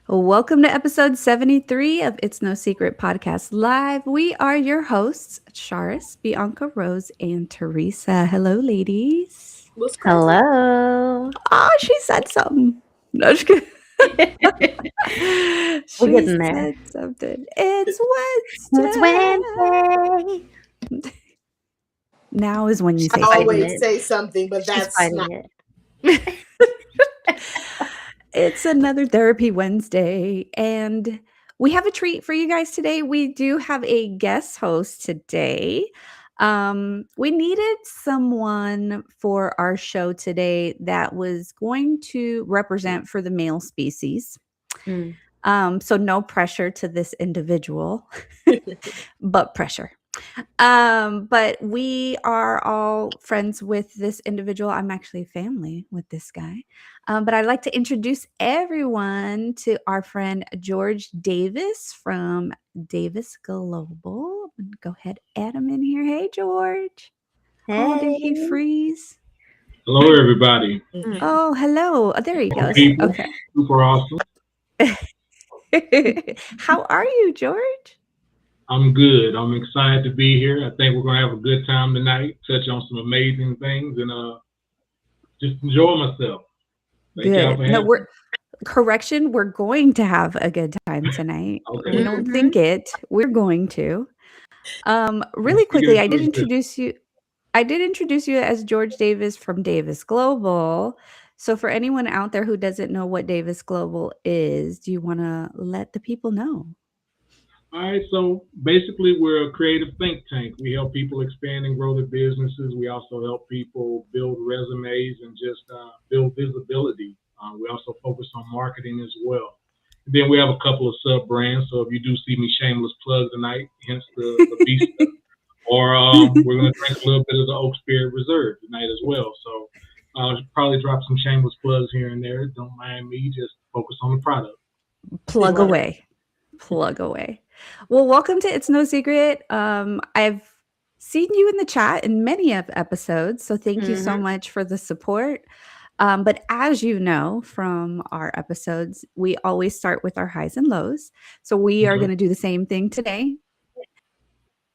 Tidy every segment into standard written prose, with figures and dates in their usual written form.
Welcome to episode 73 of It's No Secret Podcast Live. We are your hosts, Charis, Bianca, Rose, and Teresa. Hello, ladies. What's cracking? Hello. Oh, she said something. No, just kidding. We're She getting there. said something. It's It's Wednesday. Wednesday. Now is when you I say fighting always it. say something, but She's that's not. fighting it. it's another Therapy Wednesday, and we have a treat for you guys today. We do have a guest host today. We needed someone for our show today that was going to represent for the male species. Mm. So no pressure to this individual, but pressure. But we are all friends with this individual. I'm actually family with this guy. But I'd like to introduce everyone to our friend George Davis from Davis Global. Go ahead, add him in here. Hey, George. Oh, did Hey. he freeze? Hello, everybody. Oh, hello. Oh, there he Hello, goes. people. Okay. Super awesome. How are you, George? I'm good. I'm excited to be here. I think we're gonna have a good time tonight. Touch on some amazing things and just enjoy myself. Thank y'all Good. for No, having we're correction. We're going to have a good time tonight. me. We Okay. don't think it. We're going to. Really Let's get quickly, into it. I did introduce you as George Davis from Davis Global. So for anyone out there who doesn't know what Davis Global is, do you want to let the people know? All right. So basically, we're a creative think tank. We help people expand and grow their businesses. We also help people build resumes and just build visibility. We also focus on marketing as well. Then we have a couple of sub brands. So if you do see me shameless plug tonight, hence the Beast, or we're going to drink a little bit of the Oak Spirit Reserve tonight as well. So probably drop some shameless plugs here and there. Don't mind me. Just focus on the product. Plug away. Plug away. Well, welcome to It's No Secret. I've seen you in the chat in many of episodes, so thank you so much for the support. But as you know from our episodes, we always start with our highs and lows. So we are Okay. going to do the same thing today.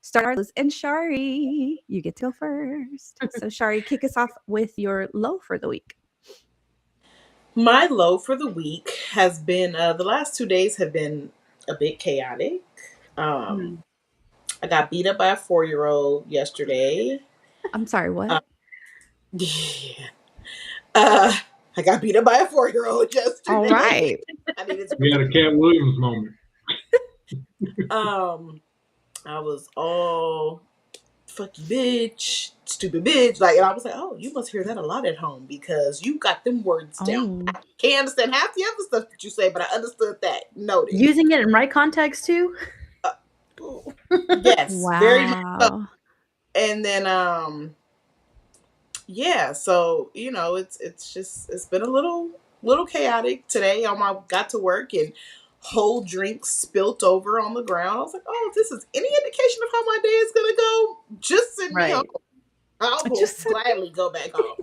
Start our lows, and Shari, you get to go first. So Shari, kick us off with your low for the week. My low for the week has been the last 2 days have been a bit chaotic. I got beat up by a 4-year-old yesterday. I'm sorry, what? Yeah. Uh, I got beat up by a 4-year-old yesterday. All right. I needed to We had a Cat Williams moment. I was all fuck you bitch, stupid bitch. Like, and I was like, oh, you must hear that a lot at home because you got them words down. Oh. I can't understand half the other stuff that you say, but I understood that. Noted. Using it in right context too? Yes, very much so. Wow. And then yeah, so it's been a little chaotic today. Got to work and whole drinks spilt over on the ground. I was like, oh, if this is any indication of how my day is gonna go, just send me home. I will gladly go back home.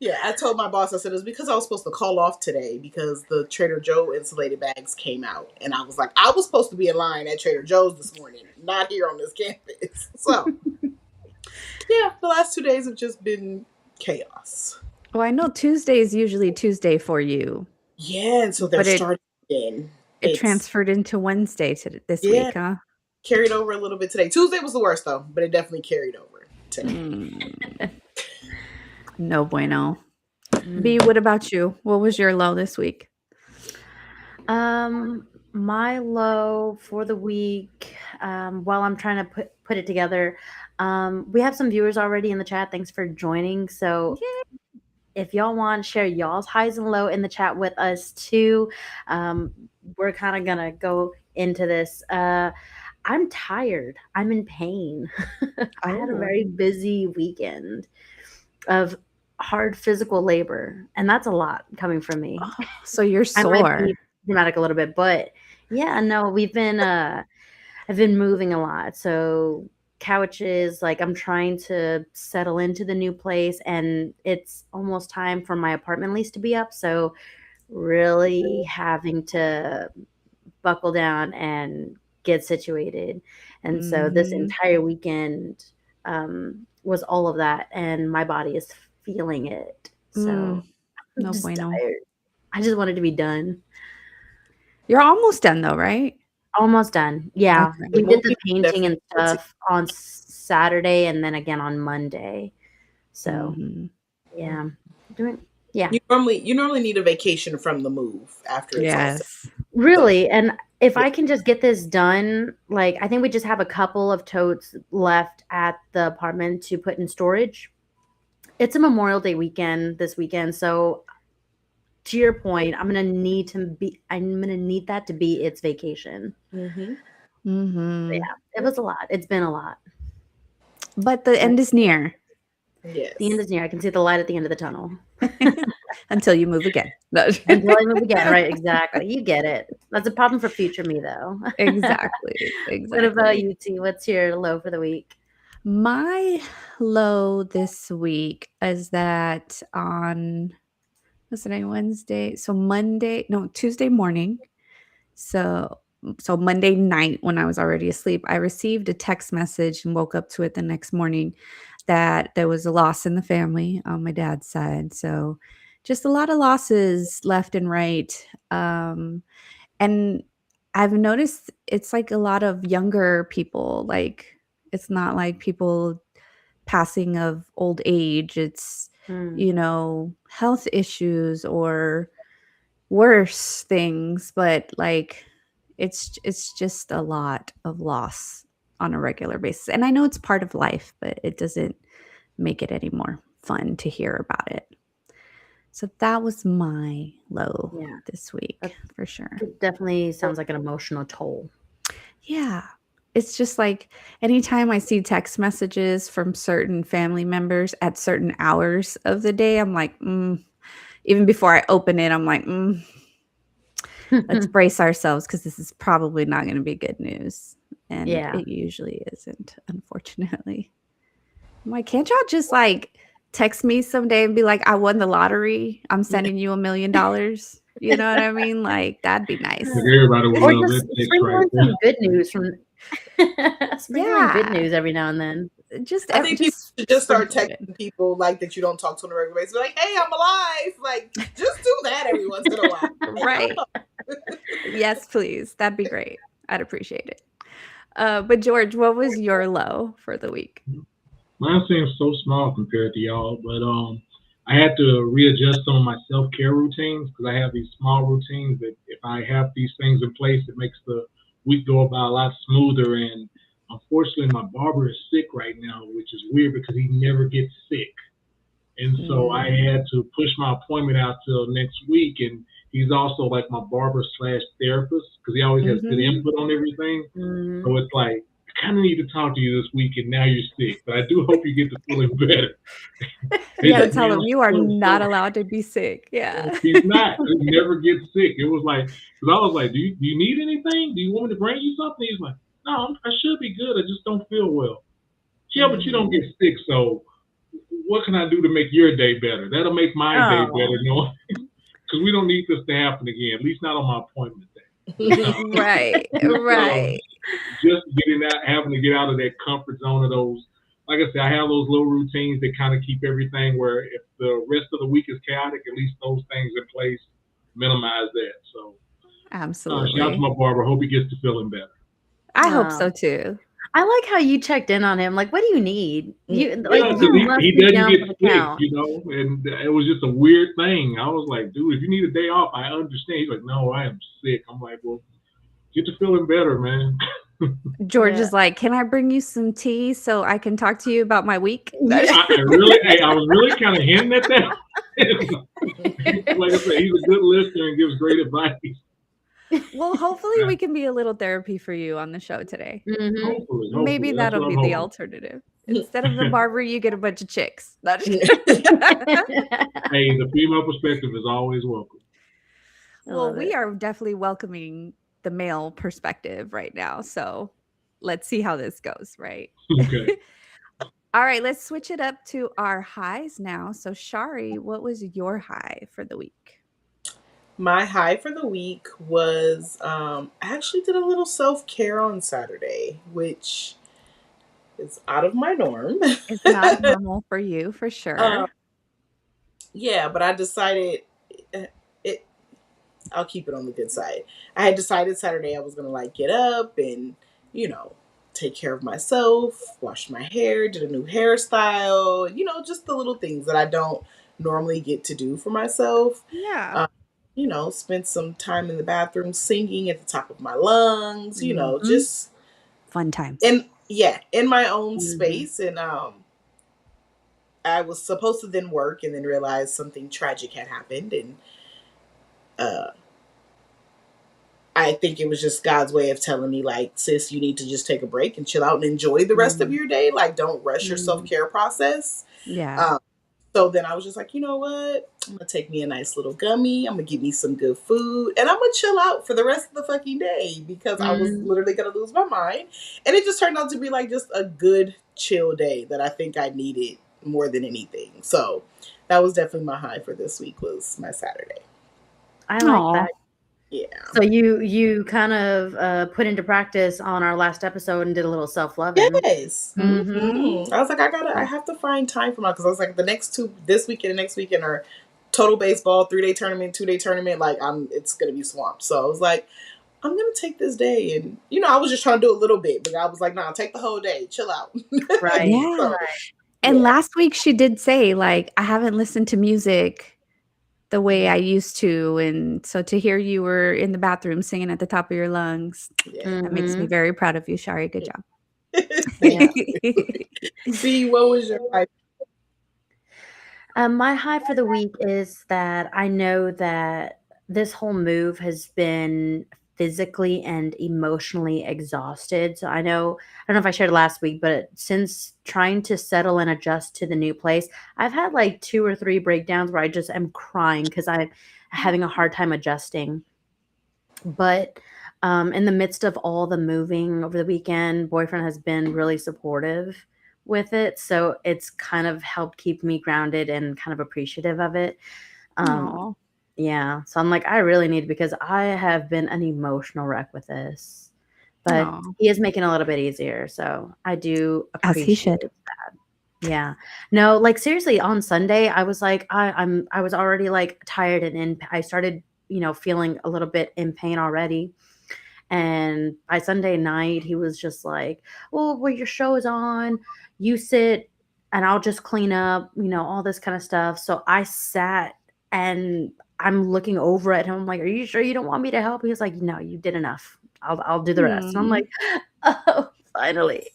Yeah, I told my boss, I said, it's because I was supposed to call off today because the Trader Joe insulated bags came out. And I was like, I was supposed to be in line at Trader Joe's this morning, not here on this campus. So, yeah, the last 2 days have just been chaos. Well, I know Tuesday is usually Tuesday for you. Yeah, and so they're starting again. It transferred into Wednesday this week, huh? Carried over a little bit today. Tuesday was the worst, though, but it definitely carried over today. No bueno. B, what about you? What was your low this week? My low for the week, while I'm trying to put it together, we have some viewers already in the chat. Thanks for joining. So if y'all want to share y'all's highs and low in the chat with us too, we're kind of gonna go into this. I'm tired. I'm in pain. I had a very busy weekend of hard physical labor, and that's a lot coming from me. Oh, so you're sore. I might be dramatic a little bit, but yeah, no, we've been I've been moving a lot. So couches, like I'm trying to settle into the new place, and it's almost time for my apartment lease to be up. So really having to buckle down and get situated. And so this Mhm. entire weekend was all of that, and my body is feeling it. So I'm No just bueno. tired. I just wanted to be done. You're almost done though, right? Almost done. Yeah. Okay. We did the Movie painting and definitely. stuff on Saturday and then again on Monday. So Mhm. yeah. Doing yeah. You normally need a vacation from the move after it's all set. Yes. Really. And if Yeah. I can just get this done, like I think we just have a couple of totes left at the apartment to put in storage. It's a Memorial Day weekend this weekend, so to your point, I'm gonna need that to be its vacation. Mm-hmm. Mhm. Yeah, it was a lot. It's been a lot. But the end is near Yes. The end is near. I can see the light at the end of the tunnel. until you move again. No. Until I move again, right? Exactly. You get it. That's a problem for future me, though. Exactly. What about Exactly. you, T? What's your low for the week? My low this week is that on what's today, Wednesday? So Tuesday morning. So Monday night when I was already asleep, I received a text message and woke up to it the next morning that there was a loss in the family on my dad's side. So just a lot of losses left and right. And I've noticed it's like a lot of younger people. Like it's not like people passing of old age. It's, Mm. health issues or worse things, but like it's just a lot of loss on a regular basis. And I know it's part of life, but it doesn't make it any more fun to hear about it. So that was my low Yeah, this week that for sure. it definitely sounds like an emotional toll. Yeah. It's just like anytime I see text messages from certain family members at certain hours of the day, I'm like, even before I open it, I'm like, let's brace ourselves because this is probably not going to be good news. And Yeah. it usually isn't, unfortunately. I'm like, can't y'all just like text me someday and be like, I won the lottery. I'm sending you $1 million. You know what I mean? Like, that'd be nice. Like everybody would Or love just that text sprinkle right in there. some good news from sprinkle in good Yeah. news every now and then. Just, I think people should just start sprinkle it in. texting people like that you don't talk to on a regular basis. Like, hey, I'm alive. Like, just do that every once in a while. Like, Right. Yes, please. That'd be great. I'd appreciate it. But George, what was your low for the week? Mine seems so small compared to y'all, but I had to readjust some of my self care routines because I have these small routines that if I have these things in place, it makes the week go by a lot smoother. And unfortunately, my barber is sick right now, which is weird because he never gets sick. And so I had to push my appointment out till next week. And he's also like my barber slash therapist because he always has good input on everything. Mhm. So it's like, I kind of need to talk to you this week, and now you're sick. But I do hope you get to feeling better. You gotta It's, tell man, him you are so- not so- allowed to be sick. Yeah. He's not. He never gets sick. It was like, because I was like, do you need anything? Do you want me to bring you something? He's like, no, I should be good. I just don't feel well. Yeah, but you don't get sick, so what can I do to make your day better? That'll make my day Oh. better, because we don't need this to happen again. At least not on my appointment day. Right. Right. Just getting out, having to get out of that comfort zone of those. Like I said, I have those little routines that kind of keep everything where if the rest of the week is chaotic, at least those things in place minimize that. So, shout out to Absolutely. my barber. Hope he gets to feeling better. I hope so too. I like how you checked in on him. Like, what do you need? You like Yeah, you 'cause must he be doesn't down get for the sick, count. and it was just a weird thing. I was like, dude, if you need a day off, I understand. He's like, no, I am sick. I'm like, well, get to feeling better, man. George Yeah. is like, can I bring you some tea so I can talk to you about my week? I was really kind of hinting at that. Like I said, he's a good listener and gives great advice. Well, hopefully we can be a little therapy for you on the show today. Mhm. Hopefully, Maybe that's that'll what be I'm the hoping. alternative. Instead of the barber, you get a bunch of chicks. Hey, the female perspective is always welcome. Well, love we it. are definitely welcoming the male perspective right now. So let's see how this goes, right? Okay. All right, let's switch it up to our highs now. So, Shari, what was your high for the week? My high for the week was I actually did a little self care on Saturday, which is out of my norm. It's not normal for you, for um, sure. yeah, but I decided it. I'll keep it on the good side. I had decided Saturday I was gonna like get up and you know take care of myself, wash my hair, did a new hairstyle, just the little things that I don't normally get to do for myself. Yeah. Um, spent some time in the bathroom singing at the top of my lungs, Mhm. just Fun times. in my own Mhm. space. And I was supposed to then work and then realize something tragic had happened. And uh, I think it was just God's way of telling me, like, sis, you need to just take a break and chill out and enjoy the rest of Mm. your day. Like, don't rush your self Mm. care process. Yeah. Um, so then I was just like, you know what? I'm gonna take me a nice little gummy. I'm gonna give me some good food, and I'm gonna chill out for the rest of the fucking day because I was Mm. literally gonna lose my mind. And it just turned out to be like just a good chill day that I think I needed more than anything. So that was definitely my high for this week was my Saturday. I like Aw. that. Yeah. So you kind of put into practice on our last episode and did a little self-loving. Yes. Mhm. I was like, I have to find time for my, because I was like, the next two, this weekend and next weekend are total baseball, 3-day tournament, 2-day tournament. Like, it's going to be swamped. So I was like, I'm going to take this day. And, I was just trying to do a little bit, but I was like, nah, take the whole day, chill out. Right. Yeah. So, And yeah. last week she did say, like, I haven't listened to music the way I used to. And so to hear you were in the bathroom singing at the top of your lungs, Yeah. that makes me Mhm. very proud of you, Shari. Good job. Thank Yeah. you. B, what was your high? My high for the week is that I know that this whole move has been physically and emotionally exhausted. So I don't know if I shared last week, but since trying to settle and adjust to the new place, I've had like 2 or 3 breakdowns where I just am crying because I'm having a hard time adjusting. But in the midst of all the moving over the weekend, boyfriend has been really supportive with it. So it's kind of helped keep me grounded and kind of appreciative of it. Um, Aw. yeah. So I'm like, I really need, because I have been an emotional wreck with this. But Aw. he is making it a little bit easier. So I do As he appreciate. should. Yeah. No, like seriously, on Sunday, I was like, I was already like tired and I started, feeling a little bit in pain already. And by Sunday night, he was just like, well, your show is on, you sit and I'll just clean up, all this kind of stuff. So I sat and I'm looking over at him. I'm like, are you sure you don't want me to help? He was like, no, you did enough. I'll do the rest. And I'm Mm. like, oh, finally.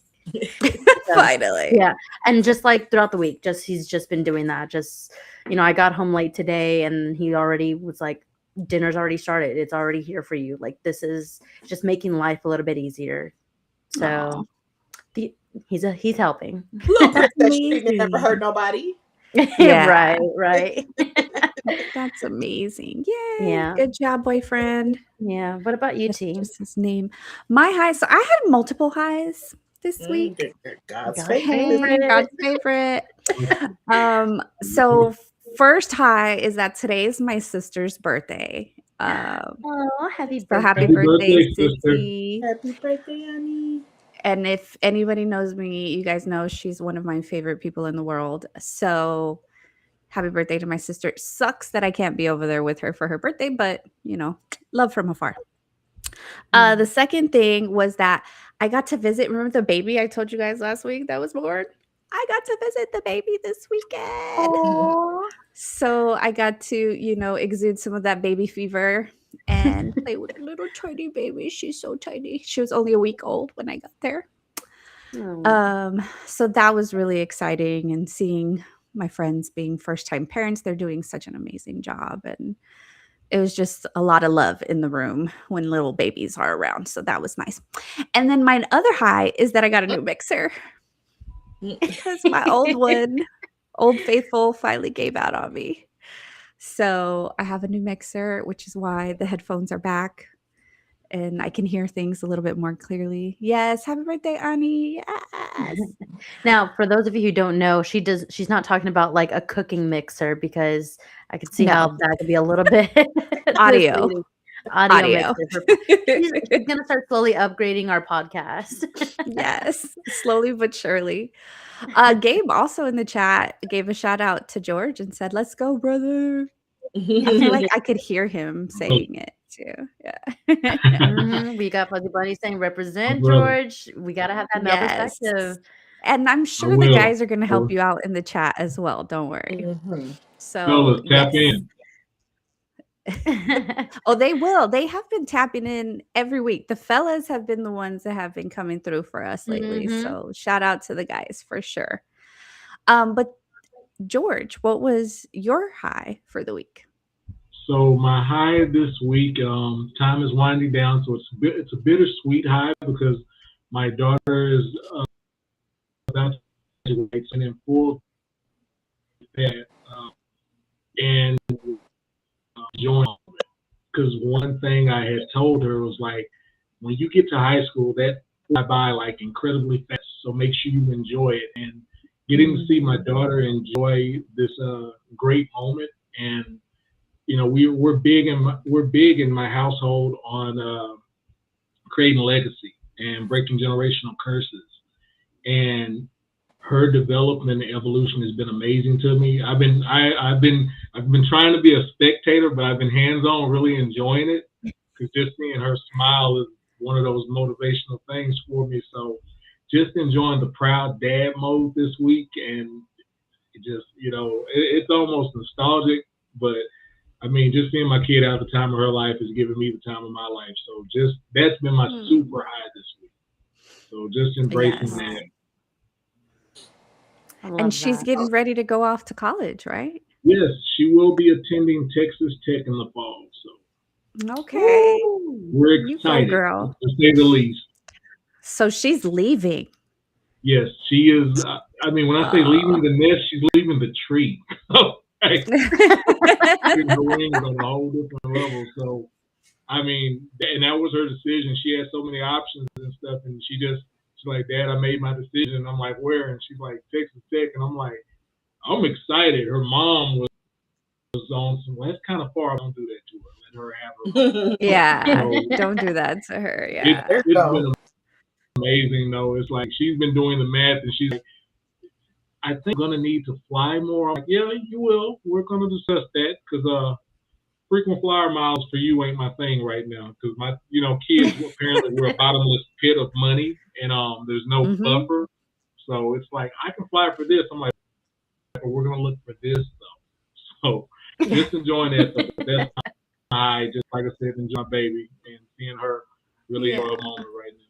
So, Finally. yeah, and just, like, throughout the week, he's just been doing that, I got home late today, and he already was like, "Dinner's already started, it's already here for you, like, this is just making life a little bit easier." Aw. So, the he's helping. Little That's princess treatment never hurt amazing. nobody. Yeah. Right, right. That's amazing. Yay. Yeah, Good job, boyfriend. yeah. What about you, That's T? just his name. My highs, so I had multiple highs this week. God's God's favorite. Hey, favorite. God's favorite. So first high is that today is my sister's birthday. Oh, happy So happy birthday. Happy birthday, birthday, sister. Sissy. Happy birthday, honey. And if anybody knows me, you guys know she's one of my favorite people in the world. So happy birthday to my sister. It sucks that I can't be over there with her for her birthday, but love from afar. The Mm. second thing was that I got to visit. Remember the baby I told you guys last week that was born? I got to visit the baby this weekend. Aw. So I got to, exude some of that baby fever and play with the little tiny baby. She's so tiny. She was only a week old when I got there. Oh. So that was really exciting, and seeing my friends being first-time parents, they're doing such an amazing job, and it was just a lot of love in the room when little babies are around. So that was nice. And then my other high is that I got a new mixer because my old one, Old Faithful, finally gave out on me. So I have a new mixer, which is why the headphones are back. and I can hear things a little bit more clearly. Yes, happy birthday, Ani. Yes. Now, for those of you who don't know, she's not talking about like a cooking mixer, because I could see how No. that could be a little bit Audio. misleading. Audio Audio. mixer. She's gonna start slowly upgrading our podcast. Yes, slowly but surely. Gabe also in the chat gave a shout out to George and said, "Let's go, brother." I feel like I could hear him saying it too. Yeah. We got Fuzzy Bunny saying, "Represent My brother. George." We gotta have that male Yes. perspective. And I'm sure the will. guys are going to help you out in the chat as well. Don't worry. So, Fellas, tap in. Oh, they will. They have been tapping in every week. The fellas have been the ones that have been coming through for us lately. So shout out to the guys for sure. But George, what was your high for the week? So my high this week, time is winding down, so it's a bittersweet high because my daughter is about to graduate and in full that, and join. Because one thing I had told her was like, when you get to high school, that fly by like incredibly fast. So make sure you enjoy it. And getting to see my daughter enjoy this great moment, and you know, we're big in my household on creating legacy and breaking generational curses. And her development and evolution has been amazing to me. I've been trying to be a spectator, but I've been hands-on, really enjoying it, because just seeing her smile is one of those motivational things for me. So just enjoying the proud dad mode this week, and it just, you know, it's almost nostalgic, but I mean, just seeing my kid out the time of her life is giving me the time of my life. So just that's been my super high this week. So just embracing that. And she's getting ready to go off to college, right? Yes, she will be attending Texas Tech in the fall. So okay, we're excited, girl, to say the least. So she's leaving. Yes, she is. I mean, when I say leaving the nest, she's leaving the tree. Her wings on a whole different level. So, I mean, and that was her decision. She had so many options and stuff, and she's like, "Dad, I made my decision." And I'm like, "Where?" And she's like, "Texas Tech." And I'm like, I'm excited. Her mom was on some, well, that's kind of far. Don't do that to her. Let her have her. Yeah, don't do that to her. Yeah. It's been amazing, though. It's like she's been doing the math, and she's like, I think I'm going to need to fly more. I'm like, yeah, you will. We're going to discuss that, because frequent flyer miles for you ain't my thing right now, because my, you know, kids apparently we're a bottomless pit of money, and there's no buffer. So it's like, I can fly for this. I'm like, but we're going to look for this stuff. So just enjoying that. So that's my, just like I said, enjoy my baby and seeing her really enjoy a moment right now.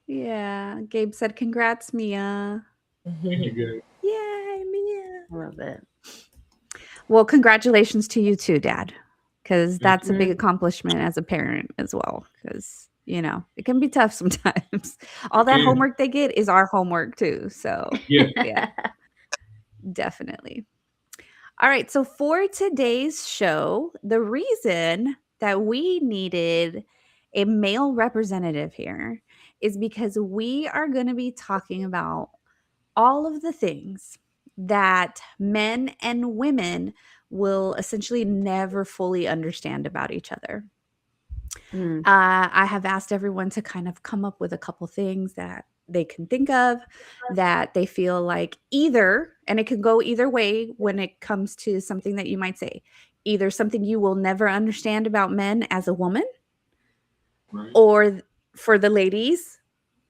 Yeah. Gabe said, "Congrats, Mia." Thank you, Gabe. Yay, Mia. I love it. Well, congratulations to you too, Dad, because that's a big accomplishment as a parent as well, because, you know, it can be tough sometimes. All that homework they get is our homework too. So yeah, definitely. All right. So for today's show, the reason that we needed a male representative here is because we are going to be talking about all of the things that men and women will essentially never fully understand about each other. I have asked everyone to kind of come up with a couple things that they can think of that they feel like either, and it can go either way when it comes to something that you might say, either something you will never understand about men as a woman, or for the ladies,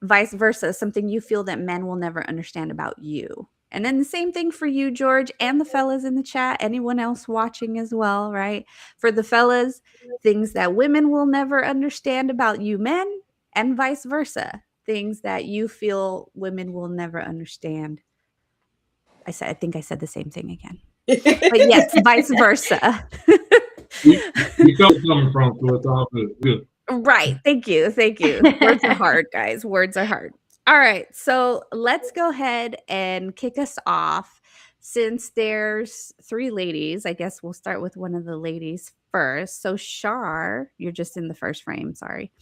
vice versa, something you feel that men will never understand about you. And then the same thing for you, George, and the fellas in the chat, anyone else watching as well, right? For the fellas, things that women will never understand about you men, and vice versa, things that you feel women will never understand. I think I said the same thing again. But yes, vice versa. We know where it's coming from, so it's all good. Right. Thank you. Words are hard, guys. Words are hard. All right. So let's go ahead and kick us off. since there's 3 ladies, I guess we'll start with one of the ladies first. So Shar, you're just in the first frame, sorry.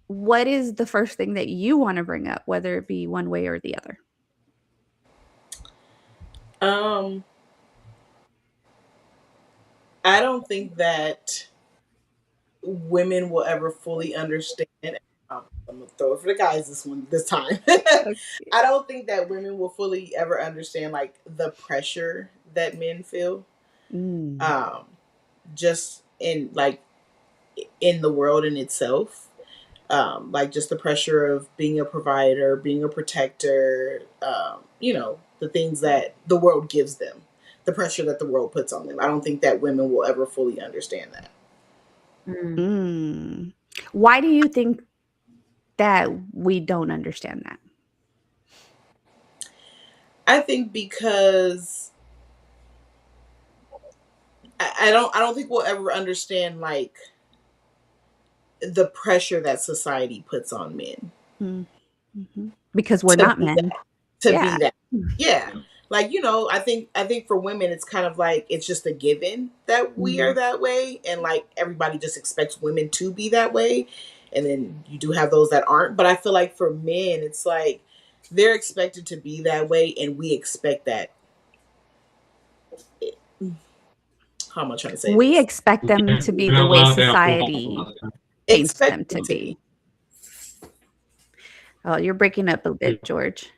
What is the first thing that you want to bring up, whether it be one way or the other? Um, I don't think that women will ever fully understand. I'm gonna throw it for the guys this time. Okay. I don't think that women will fully ever understand like the pressure that men feel. Mm. Um, just in the world in itself. Like just the pressure of being a provider, being a protector, the things that the world gives them, the pressure that the world puts on them. I don't think that women will ever fully understand that. Mm. Why do you think that we don't understand that? I think because I don't think we'll ever understand like the pressure that society puts on men Mm-hmm. Because we're to not be men. to Yeah. be that. Yeah. Like, I think for women it's kind of like it's just a given that we are that way, and like everybody just expects women to be that way. And then you do have those that aren't, but I feel like for men it's like they're expected to be that way and we expect that. How am I trying to say We this? expect them to be We're the not way allowed to have flaws society all the time. paints Expect them to them to be. Oh, you're breaking up a bit, George.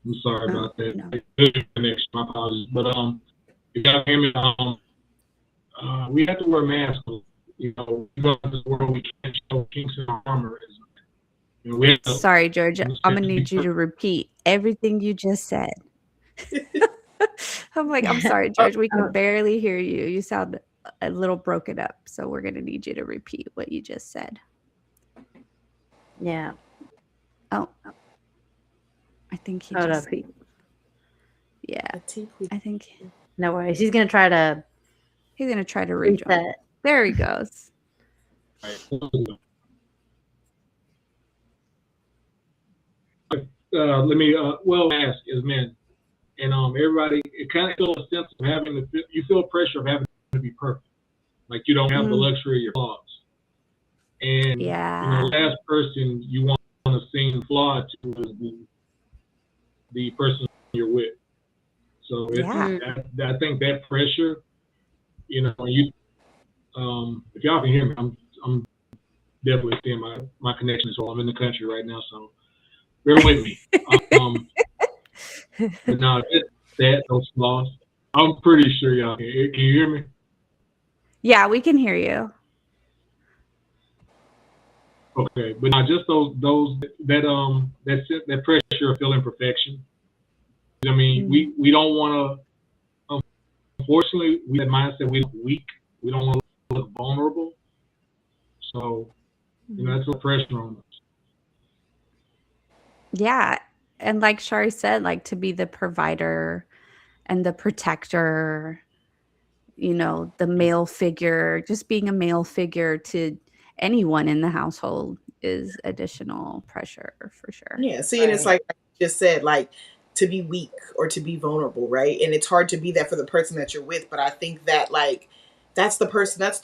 I'm sorry Oh, about that. no. Good connection, my apologies. But you gotta hear me. We have to wear masks. We go into this world, we can't show kinks in our armor. We have to Sorry, George. I'm understand gonna need you to repeat everything you just said. I'm like, I'm sorry, George. We can barely hear you. You sound a little broken up, so we're gonna need you to repeat what you just said. Yeah. Oh, I think he Hold just. up. Yeah, I think No worries. He's gonna try to he's gonna try to rejoin. reset. There he goes. Let me ask as men, and everybody, it kind of feels a sense of having you feel pressure of having to be perfect, like you don't have the luxury of your flaws. And Yeah. the last person you want to seem flawed to is the person you're with. So I think that pressure, you if y'all can hear me, I'm definitely seeing my connection as well. I'm in the country right now, so bear with me. But no, those flaws, I'm pretty sure y'all can you hear me? Yeah, we can hear you. Okay, but not just that pressure of feeling perfection. I mean, we don't want to. Unfortunately, we have mindset we look weak. We don't want to look vulnerable. So, that's a pressure on us. Yeah, and like Shari said, like to be the provider and the protector, the male figure, just being a male figure to anyone in the household is additional pressure for sure. Yeah, see, and it's like you just said, like to be weak or to be vulnerable, right? And it's hard to be that for the person that you're with, but I think that like that's the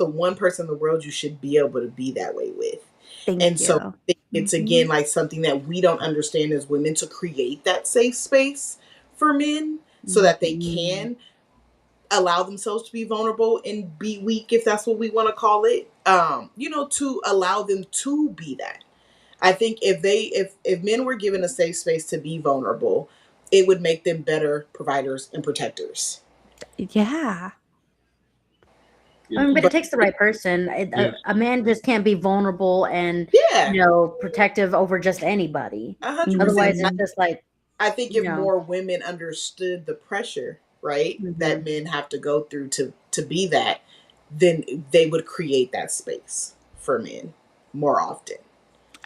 one person in the world you should be able to be that way with. Thank And you. so it's again like something that we don't understand as women, to create that safe space for men so that they can allow themselves to be vulnerable and be weak, if that's what we want to call it. To allow them to be that. I think if men were given a safe space to be vulnerable, it would make them better providers and protectors. Yeah. But it takes the right person. A man just can't be vulnerable and protective over just anybody. 100%. Otherwise, it's just like I think if more women understood the pressure, right, that men have to go through to be that, then they would create that space for men more often.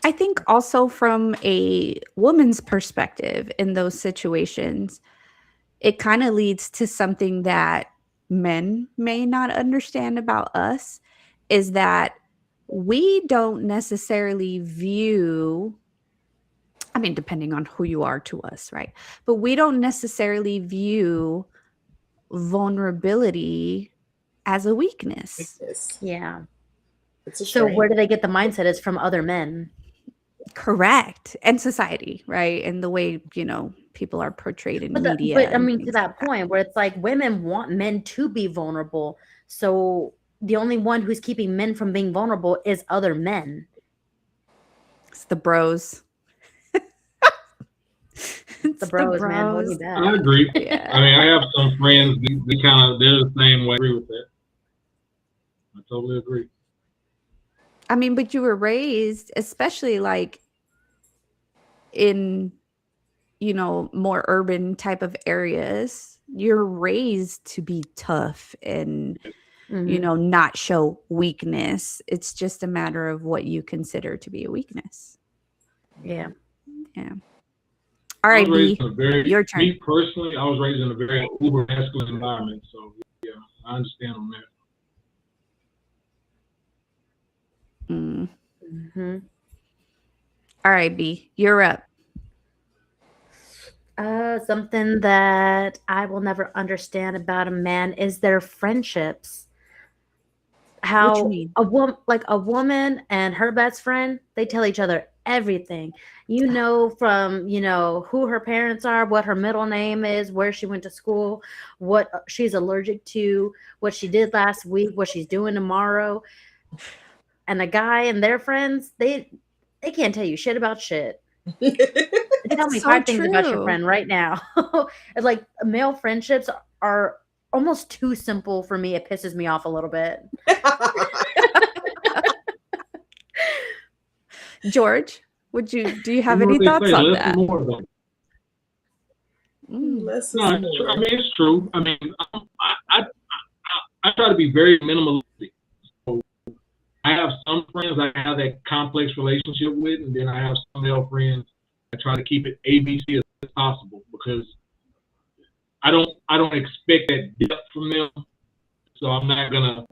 I think also from a woman's perspective in those situations, it kind of leads to something that men may not understand about us, is that we don't necessarily view I mean, depending on who you are to us, right? But we don't necessarily view vulnerability as a weakness. Yeah. It's a So strength. where do they get the mindset? It's from other men. Correct. And society, right? And the way, people are portrayed in media. But I and mean, to things that like that. point where it's like women want men to be vulnerable. So the only one who's keeping men from being vulnerable is other men. It's the bros. It's The bros, man, hold me back. I agree. Yeah. I mean, I have some friends, they're the same way. I agree with that. I totally agree. I mean, but you were raised, especially like in, more urban type of areas, you're raised to be tough and, Mhm. not show weakness. It's just a matter of what you consider to be a weakness. Yeah. Yeah. All right, B, your turn. Me personally, I was raised in a very uber masculine environment. So, yeah, I understand on that. Mm-hmm. All right, B, you're up. Something that I will never understand about a man is their friendships. What you How mean? a woman and her best friend, they tell each other everything. From who her parents are, what her middle name is, where she went to school, what she's allergic to, what she did last week, what she's doing tomorrow. And a guy and their friends, they can't tell you shit about shit. Tell me so 5 things about your true. friend right now. It's like male friendships are almost too simple for me. It pisses me off a little bit. George, do you have You know any what they thoughts say, on less that? is more, though. Less is No, more. it's true. I mean, I try to be very minimalistic. So I have some friends I have that complex relationship with, and then I have some male friends I try to keep it ABC as possible because I don't expect that depth from them. So I'm not gonna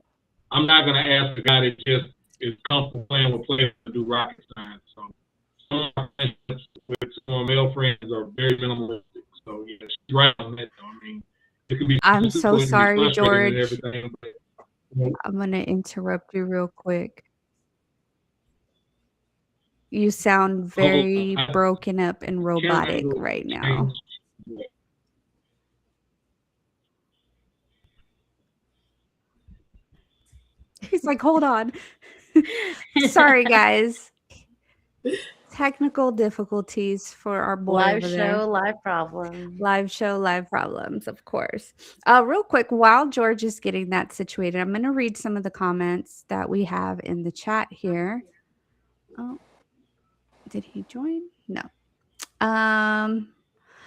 ask a guy that just is comfortable playing with players to do rocket science. So some of my friendships with some of my male friends are very minimalistic. So yeah, she's right on that though. I mean, it can be I'm so simple, it can be sorry, frustrating and George. everything, but I'm going to interrupt you real quick. You sound very broken up and robotic right now. He's like, hold on. Sorry, guys. Technical difficulties for our boy Live over there. show, live problem. Live show, live problems, of course. Real quick, while George is getting that situated, I'm going to read some of the comments that we have in the chat here. Oh, did he join? No.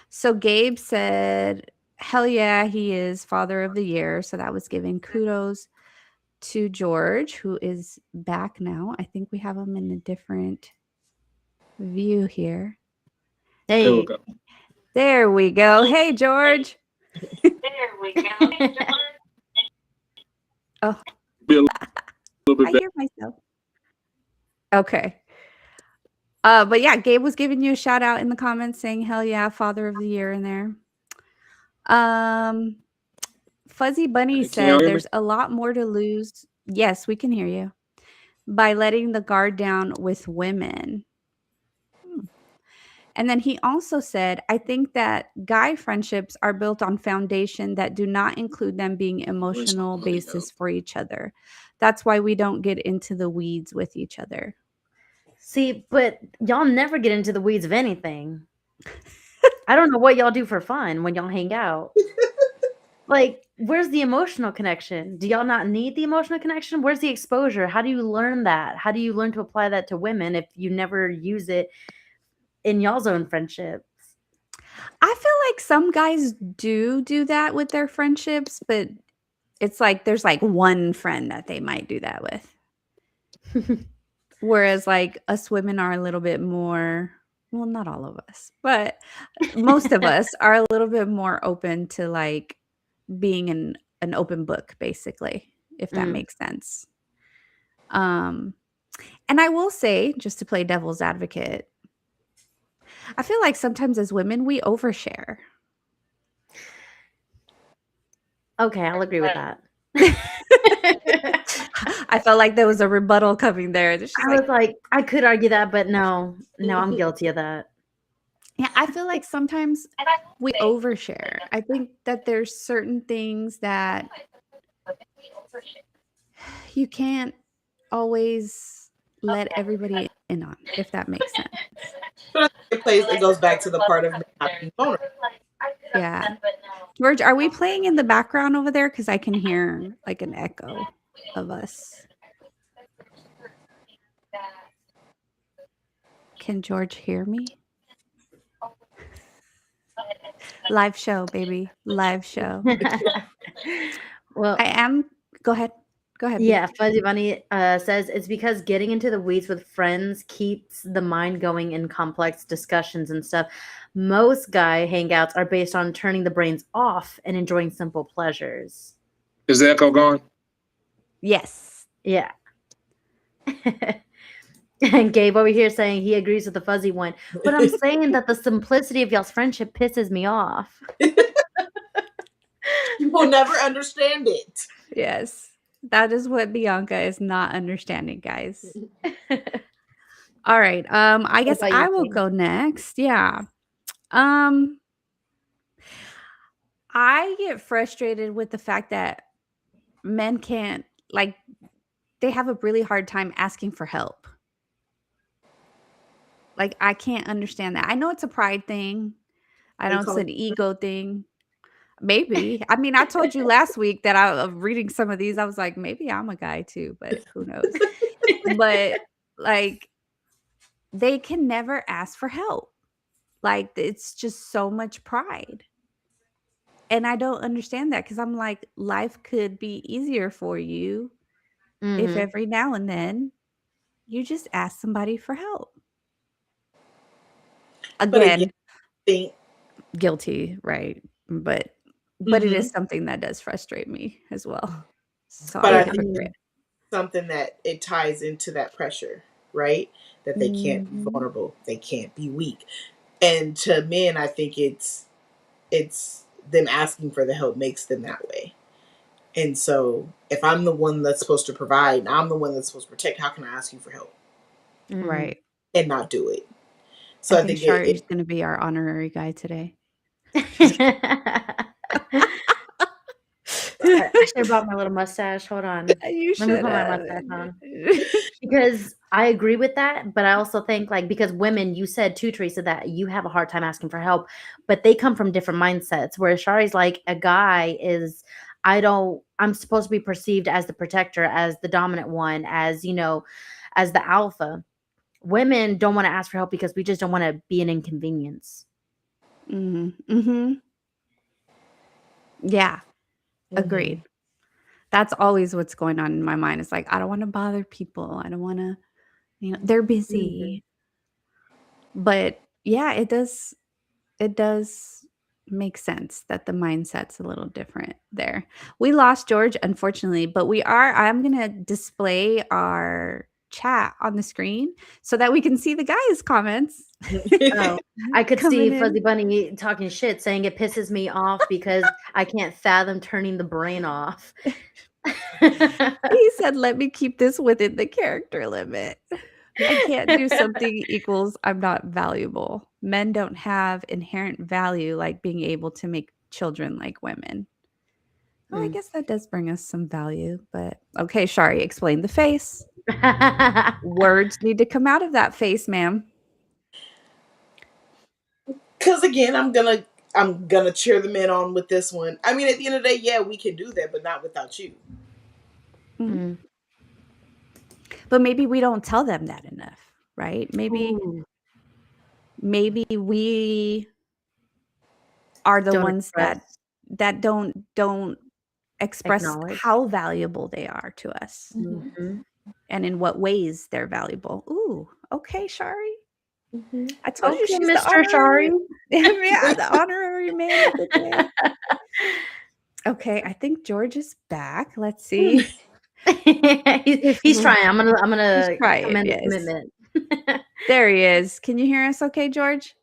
So Gabe said, hell yeah, he is father of the year. So that was giving kudos to George, who is back now. I think we have him in a different view here. Hey. There we go. Hey, George. There we go. Oh, I hear myself. Okay. But yeah, Gabe was giving you a shout out in the comments saying, hell yeah, father of the year in there. Fuzzy Bunny said there's a lot more to lose. Yes, we can hear you. By letting the guard down with women. And then he also said, I think that guy friendships are built on foundation that do not include them being emotional basis for each other. That's why we don't get into the weeds with each other. See, but y'all never get into the weeds of anything. I don't know what y'all do for fun when y'all hang out. Like, where's the emotional connection? Do y'all not need the emotional connection? Where's the exposure? How do you learn that? How do you learn to apply that to women if you never use it in y'all's own friendships? I feel like some guys do that with their friendships, but it's like there's like one friend that they might do that with. Whereas like us women are a little bit more, well, not all of us, but most of us are a little bit more open to like being an open book, basically, if that makes sense. And I will say, just to play devil's advocate, I feel like sometimes as women we overshare. Okay, I'll agree with that. I felt like there was a rebuttal coming there. She's I was like, I could argue that, but no, I'm guilty of that. yeah, I feel like sometimes we overshare. I think that there's certain things that you can't always let everybody in on, if that makes sense. But I think it goes back to the part of me not being vulnerable. Yeah. George, are we playing in the background over there? Because I can hear like an echo of us. Can George hear me? Live show, baby. Live show. Well, I am. Go ahead. Go ahead. yeah, Fuzzy Bunny says it's because getting into the weeds with friends keeps the mind going in complex discussions and stuff. Most guy hangouts are based on turning the brains off and enjoying simple pleasures. Is the echo gone? Yes. Yeah. And Gabe over here saying he agrees with the fuzzy one. But I'm saying that the simplicity of y'all's friendship pisses me off. You will never understand it. Yes. That is what Bianca is not understanding, guys. All right. I guess about you, I will Queen? go next. Yeah. I get frustrated with the fact that men can't, like, they have a really hard time asking for help. Like, I can't understand that. I know it's a pride thing. I know it's an ego thing. Maybe. I mean, I told you last week that reading some of these, I was like, maybe I'm a guy too, but who knows? But like, they can never ask for help. Like, it's just so much pride. And I don't understand that because I'm like, life could be easier for you if Mhm. every now and then you just ask somebody for help. But again, Again, think guilty, right? But it is something that does frustrate me as well. So But I'm I a think hypocrite. something that it ties into that pressure, right? That they can't be Mhm. vulnerable, they can't be weak. And to men, I think it's them asking for the help makes them that way. And so if I'm the one that's supposed to provide and I'm the one that's supposed to protect, how can I ask you for help Mhm. Right. and not do it? So I I think think Shari's going to be our honorary guy today. I should have brought my little mustache. Hold on. You Let me should put my mustache on. Because I agree with that, but I also think like because women, you said too, Teresa, that you have a hard time asking for help, but they come from different mindsets. Whereas Shari's like a guy is, I'm supposed to be perceived as the protector, as the dominant one, as as the alpha. Women don't want to ask for help because we just don't want to be an inconvenience. Mm-hmm. Yeah, agreed. That's always what's going on in my mind. It's like, I don't want to bother people. I don't want to, they're busy. But yeah, it does make sense that the mindset's a little different there. We lost George, unfortunately, but I'm going to display our chat on the screen so that we can see the guys' comments. Oh, I could see Coming in. Fuzzy Bunny talking shit, saying it pisses me off because I can't fathom turning the brain off. He said, let me keep this within the character limit. I can't do something equals I'm not valuable. Men don't have inherent value like being able to make children like women. Well, I guess that does bring us some value, but okay, Shari, explain the face. Words need to come out of that face, ma'am. Because again, I'm gonna cheer the men on with this one. I mean, at the end of the day, yeah, we can do that, but not without you. Mm. But maybe we don't tell them that enough, right? Maybe we are the Don't ones that don't express acknowledge. how valuable they are to us Mhm. and in what ways they're valuable. Ooh, okay, Shari. I told you Okay, she's the Mr. Shari. yeah, the honorary man of the day. Okay, I think George is back. Let's see. He's trying. I'm gonna He's trying, commend the yes. commitment. There he is. Can you hear us okay, George?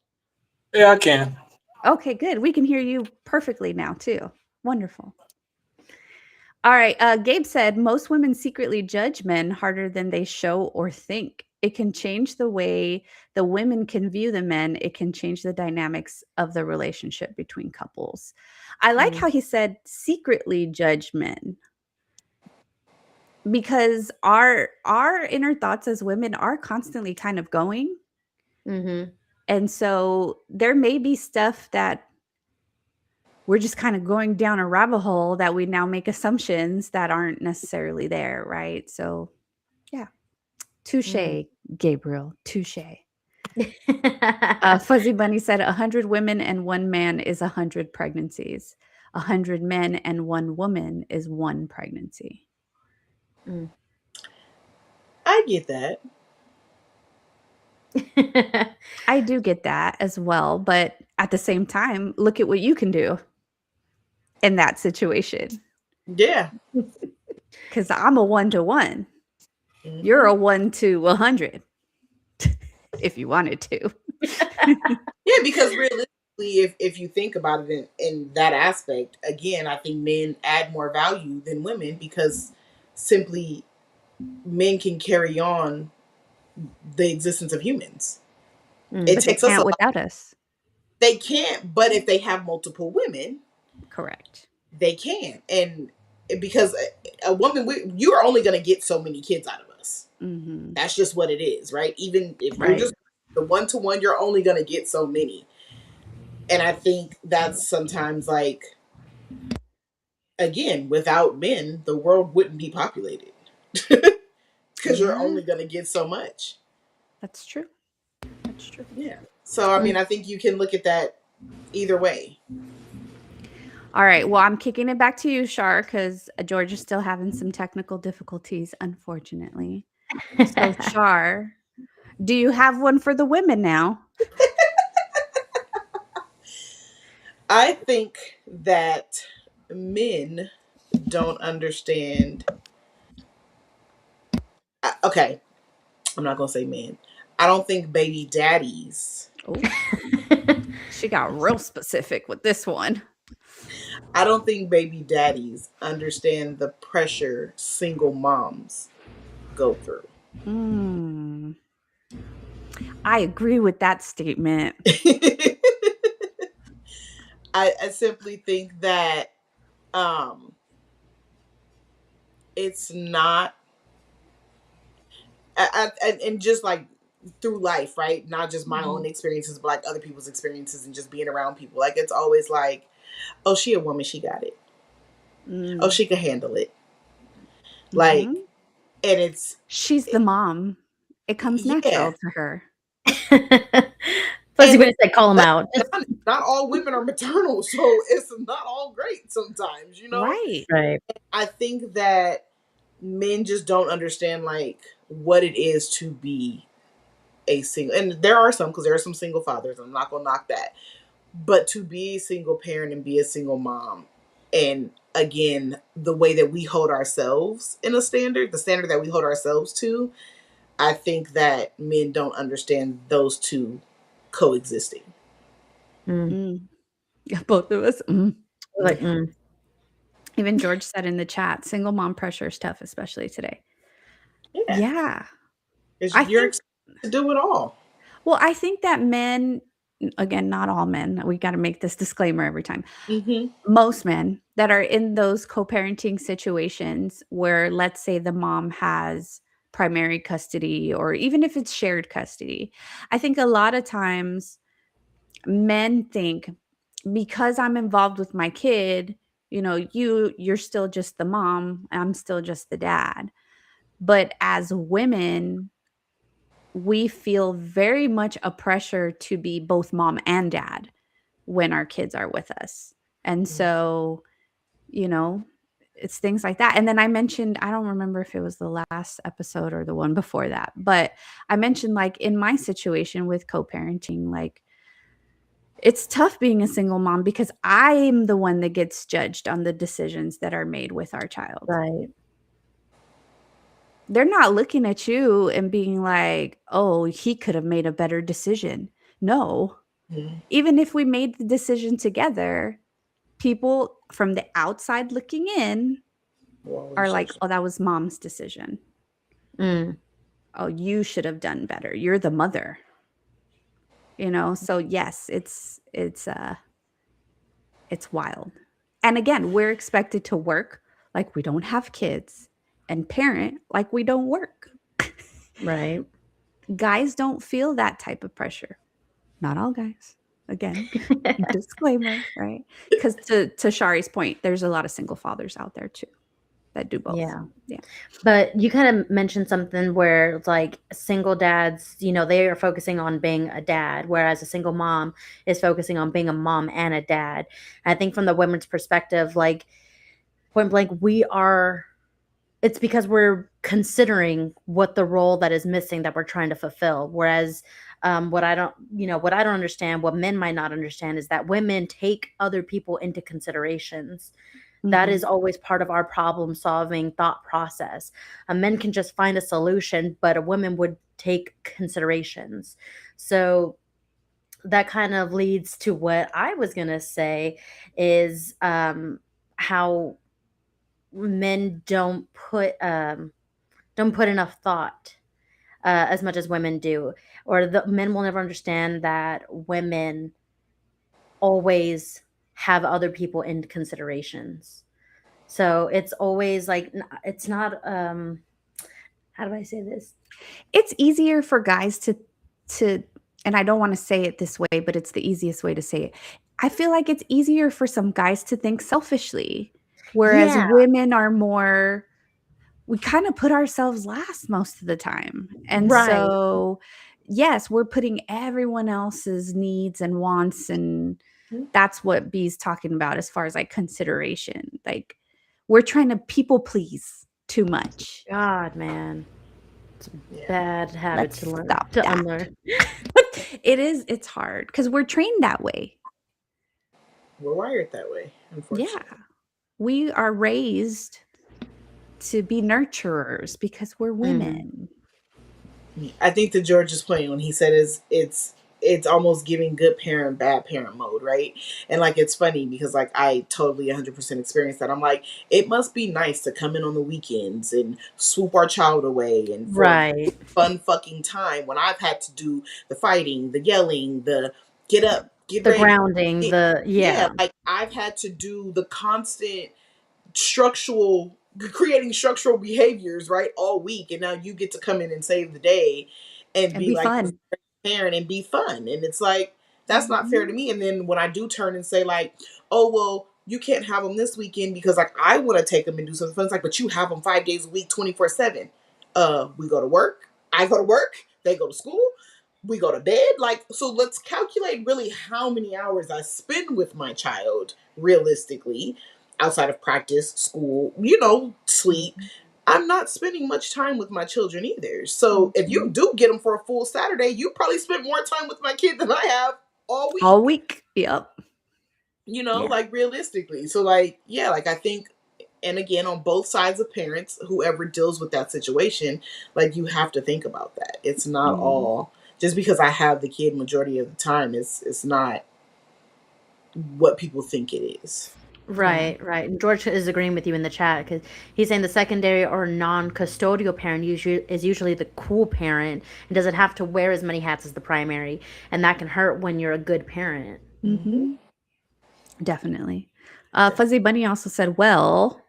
Yeah, I can. Okay, good. We can hear you perfectly now too. Wonderful. All right. Gabe said most women secretly judge men harder than they show or think. It can change the way the women can view the men. It can change the dynamics of the relationship between couples. I like how he said secretly judge men because our inner thoughts as women are constantly kind of going. Mm-hmm. And so there may be stuff that we're just kind of going down a rabbit hole that we now make assumptions that aren't necessarily there, right? So, yeah. Touche, Gabriel. Touche. Fuzzy Bunny said 100 women and 1 man is 100 pregnancies. 100 men and 1 woman is 1 pregnancy. I get that. I do get that as well, but at the same time, look at what you can do in that situation. Yeah. Because I'm a 1-to-1. Mhm. You're a 1-to-100 if you wanted to. Yeah, because realistically, if you think about it in that aspect, again, I think men add more value than women because simply men can carry on the existence of humans. It But they takes us a can't lot. without us. They can't, but if they have multiple women, Correct. they can. And because a woman, you are only going to get so many kids out of us. Mm-hmm. That's just what it is, right? Even if you're Right. just the 1-to-1, you're only going to get so many. And I think that's sometimes like, again, without men, the world wouldn't be populated because you're Yeah. only going to get so much. That's true. That's true. Yeah. So, I mean, I think you can look at that either way. All right. Well, I'm kicking it back to you, Shar, because George is still having some technical difficulties, unfortunately. So, Shar, do you have one for the women now? I think that men don't understand. Okay, I'm not going to say men. I don't think baby daddies. Oh, she got real specific with this one. I don't think baby daddies understand the pressure single moms go through. I agree with that statement. I simply think that it's not, and just like through life, right? Not just my own experiences, but like other people's experiences and just being around people. Like it's always like, oh, she a woman, she got it. Oh, she can handle it. Like, Mhm. and She's the mom. It comes natural to her. Fuzzy Bunny said, "Call him out." not all women are maternal, so it's not all great sometimes, you know? Right. Right. I think that men just don't understand like what it is to be a single, and there are some, because there are some single fathers, I'm not gonna knock that, but to be a single parent and be a single mom, and again, the way that we hold ourselves in a standard, the standard that we hold ourselves to, I think that men don't understand those two coexisting. Yeah, both of us. Like, Even George said in the chat, single mom pressure is tough, especially today. Yeah. You're expected to do it all. Well, I think that men, again, not all men, we got to make this disclaimer every time. Most men that are in those co-parenting situations where, let's say, the mom has primary custody, or even if it's shared custody, I think a lot of times men think, because I'm involved with my kid, you're still just the mom, I'm still just the dad. But as women, we feel very much a pressure to be both mom and dad when our kids are with us. And so, it's things like that. And then I mentioned, I don't remember if it was the last episode or the one before that, but I mentioned, like, in my situation with co-parenting, like, it's tough being a single mom because I'm the one that gets judged on the decisions that are made with our child. right. They're not looking at you and being like, oh, he could have made a better decision. No, Mhm. Even if we made the decision together, people from the outside looking in Well, are like, oh, that was mom's decision. Mm. Oh, you should have done better. You're the mother. So yes, it's wild. And again, we're expected to work like we don't have kids and parent like we don't work. Right. Guys don't feel that type of pressure. Not all guys. Again, disclaimer, right? Because to Shari's point, there's a lot of single fathers out there too that do both. Yeah. Yeah. But you kind of mentioned something where it's like single dads, they are focusing on being a dad, whereas a single mom is focusing on being a mom and a dad. And I think from the women's perspective, like point blank, it's because we're considering what the role that is missing that we're trying to fulfill. Whereas what I don't understand, what men might not understand, is that women take other people into considerations. That Mhm. is always part of our problem solving thought process. Men can just find a solution, but a woman would take considerations. So that kind of leads to what I was going to say is how men don't put enough thought as much as women do, or the men will never understand that women always have other people in considerations. So it's always like it's not how do I say this? It's easier for guys to and I don't want to say it this way, but it's the easiest way to say it. I feel like it's easier for some guys to think selfishly, whereas Yeah. women are more, we kind of put ourselves last most of the time. And Right. so, yes, we're putting everyone else's needs and wants, and Mhm. that's what B's talking about as far as like consideration. Like we're trying to people please too much. God, man. It's a Yeah. bad habit Let's to learn stop to that. unlearn. It's hard because we're trained that way. We're wired that way, unfortunately. Yeah. We are raised to be nurturers because we're women. I think that George's point when he said it's almost giving good parent bad parent mode, right? And like it's funny because like I totally 100% experienced that. I'm like, it must be nice to come in on the weekends and swoop our child away and for Right. fun fucking time when I've had to do the fighting, the yelling, the get up, get The ready. grounding, Yeah, like I've had to do the constant structural creating structural behaviors right all week, and now you get to come in and save the day and And be be like this fun. parent and be fun, and it's like that's not fair to me. And then when I do turn and say like, oh well, you can't have them this weekend because like I want to take them and do something fun, it's like, but you have them 5 days a week 24/7. We go to work, I go to work, they go to school, we go to bed, like, so let's calculate really how many hours I spend with my child realistically outside of practice, school, sleep. I'm not spending much time with my children either. So if you do get them for a full Saturday, you probably spent more time with my kid than I have all week. All week. Yep. Yeah. Like realistically. So like, yeah, like I think, and again, on both sides of parents, whoever deals with that situation, like you have to think about that. It's not all just because I have the kid majority of the time. It's not what people think it is. Right. And George is agreeing with you in the chat because he's saying the secondary or non-custodial parent is usually the cool parent and doesn't have to wear as many hats as the primary, and that can hurt when you're a good parent. Definitely. Fuzzy Bunny also said, well,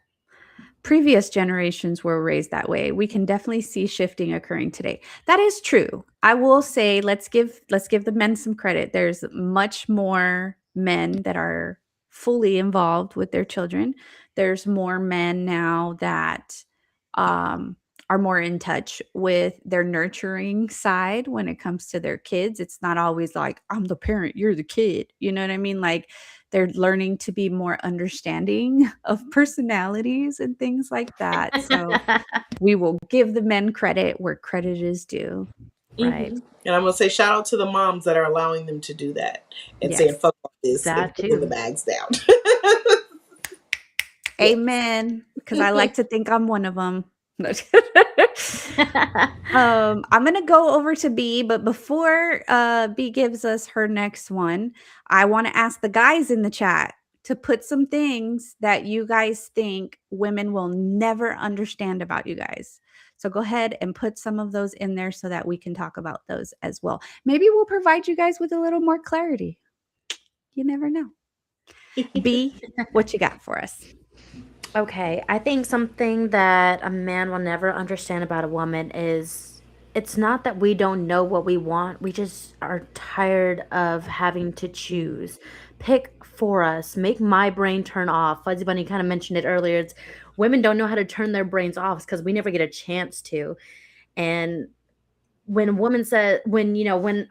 previous generations were raised that way. We can definitely see shifting occurring today. That is true. I will say, let's give the men some credit. There's much more men that are fully involved with their children. There's more men now that are more in touch with their nurturing side when it comes to their kids. It's not always like, I'm the parent, you're the kid. You know what I mean? Like they're learning to be more understanding of personalities and things like that. So we will give the men credit where credit is due. Right. And I'm gonna say shout out to the moms that are allowing them to do that and saying fuck all this and That putting the too. bags down. Amen. Because I like to think I'm one of them. I'm gonna go over to B, but before B gives us her next one, I want to ask the guys in the chat to put some things that you guys think women will never understand about you guys. So go ahead and put some of those in there so that we can talk about those as well. Maybe we'll provide you guys with a little more clarity. You never know. B, what you got for us? Okay, I think something that a man will never understand about a woman is it's not that we don't know what we want, we just are tired of having to choose. Pick for us, make my brain turn off. Fuzzy Bunny kind of mentioned it earlier. It's women don't know how to turn their brains off because we never get a chance to. And when a woman says, when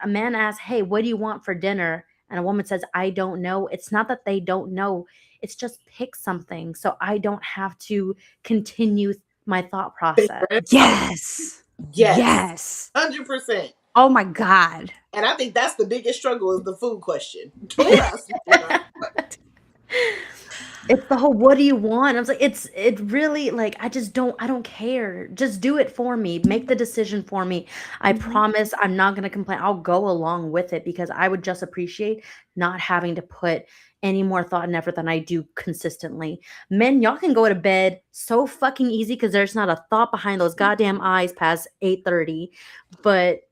a man asks, "Hey, what do you want for dinner?" and a woman says, "I don't know," it's not that they don't know. It's just pick something so I don't have to continue my thought process. Yes. Yes. Yes. 100%. Oh my God. And I think that's the biggest struggle is the food question. Don't ask me that. It's the whole what do you want? I was like, it really like I don't care. Just do it for me. Make the decision for me. I promise I'm not gonna complain. I'll go along with it because I would just appreciate not having to put any more thought and effort than I do consistently. Men, y'all can go to bed so fucking easy because there's not a thought behind those goddamn eyes past 8:30. But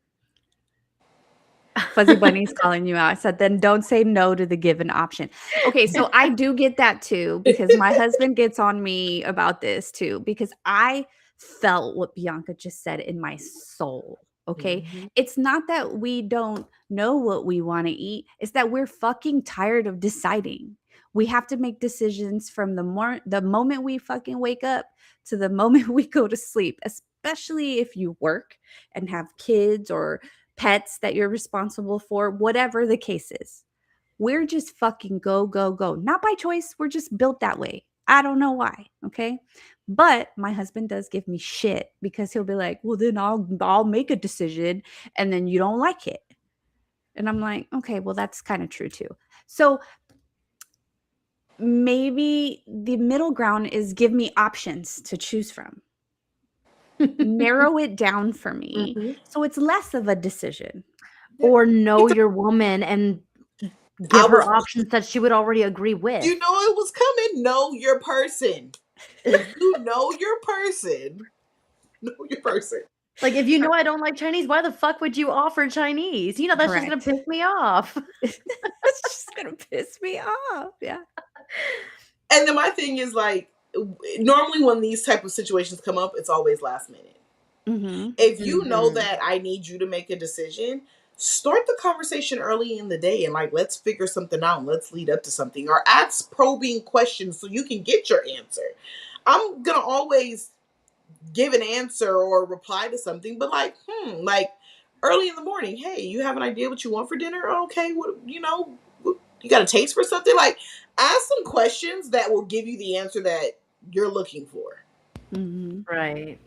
Fuzzy Bunny's calling you out. I said, then don't say no to the given option. Okay, so I do get that too, because my husband gets on me about this too, because I felt what Bianca just said in my soul. Okay. It's not that we don't know what we want to eat, it's that we're fucking tired of deciding. We have to make decisions from the moment we fucking wake up to the moment we go to sleep, especially if you work and have kids or pets that you're responsible for, whatever the case is. We're just fucking go, go, go. Not by choice. We're just built that way. I don't know why. Okay. But my husband does give me shit because he'll be like, well, then I'll make a decision and then you don't like it. And I'm like, okay, well, that's kind of true too. So maybe the middle ground is give me options to choose from. Narrow it down for me so it's less of a decision. or know your woman and give her options that she would already agree with. You know it was coming. Know your person. If you know your person, know your person. Like, if you know I don't like Chinese, why the fuck would you offer Chinese? You know, that's just going to piss me off. It's just going to piss me off. Yeah. And then my thing is like, normally when these type of situations come up, it's always last minute. If you know that I need you to make a decision, start the conversation early in the day and like, let's figure something out. Let's lead up to something or ask probing questions so you can get your answer. I'm going to always give an answer or reply to something, but like early in the morning, hey, you have an idea what you want for dinner? Okay, what you got a taste for something? Like, ask some questions that will give you the answer that you're looking for. Right.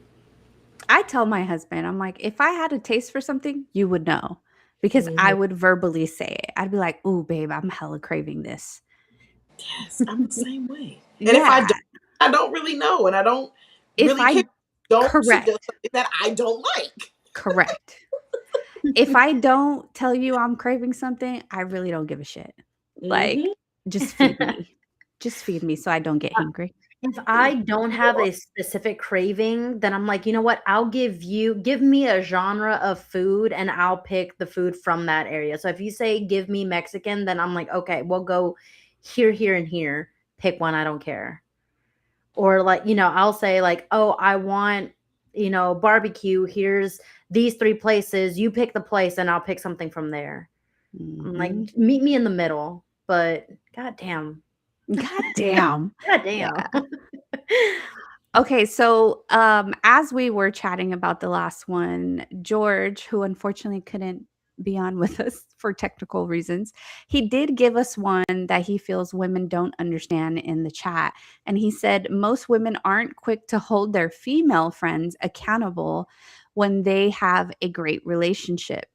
I tell my husband, I'm like, if I had a taste for something, you would know, because I would verbally say it. I'd be like, ooh, babe, I'm hella craving this. Yes, I'm the same way. And if I don't really know, and I don't really care. Don't suggest something that I don't like. Correct. If I don't tell you I'm craving something, I really don't give a shit. Like, just feed me. Just feed me so I don't get hungry. If I don't have a specific craving, then I'm like, you know what? I'll give me a genre of food and I'll pick the food from that area. So if you say, give me Mexican, then I'm like, okay, we'll go here, here, and here. Pick one. I don't care. Or like, I'll say like, oh, I want, barbecue. Here's these 3 places. You pick the place and I'll pick something from there. I'm like, meet me in the middle. But goddamn. Goddamn. Yeah. Okay, so as we were chatting about the last one, George, who unfortunately couldn't be on with us for technical reasons, he did give us one that he feels women don't understand in the chat. And he said most women aren't quick to hold their female friends accountable when they have a great relationship.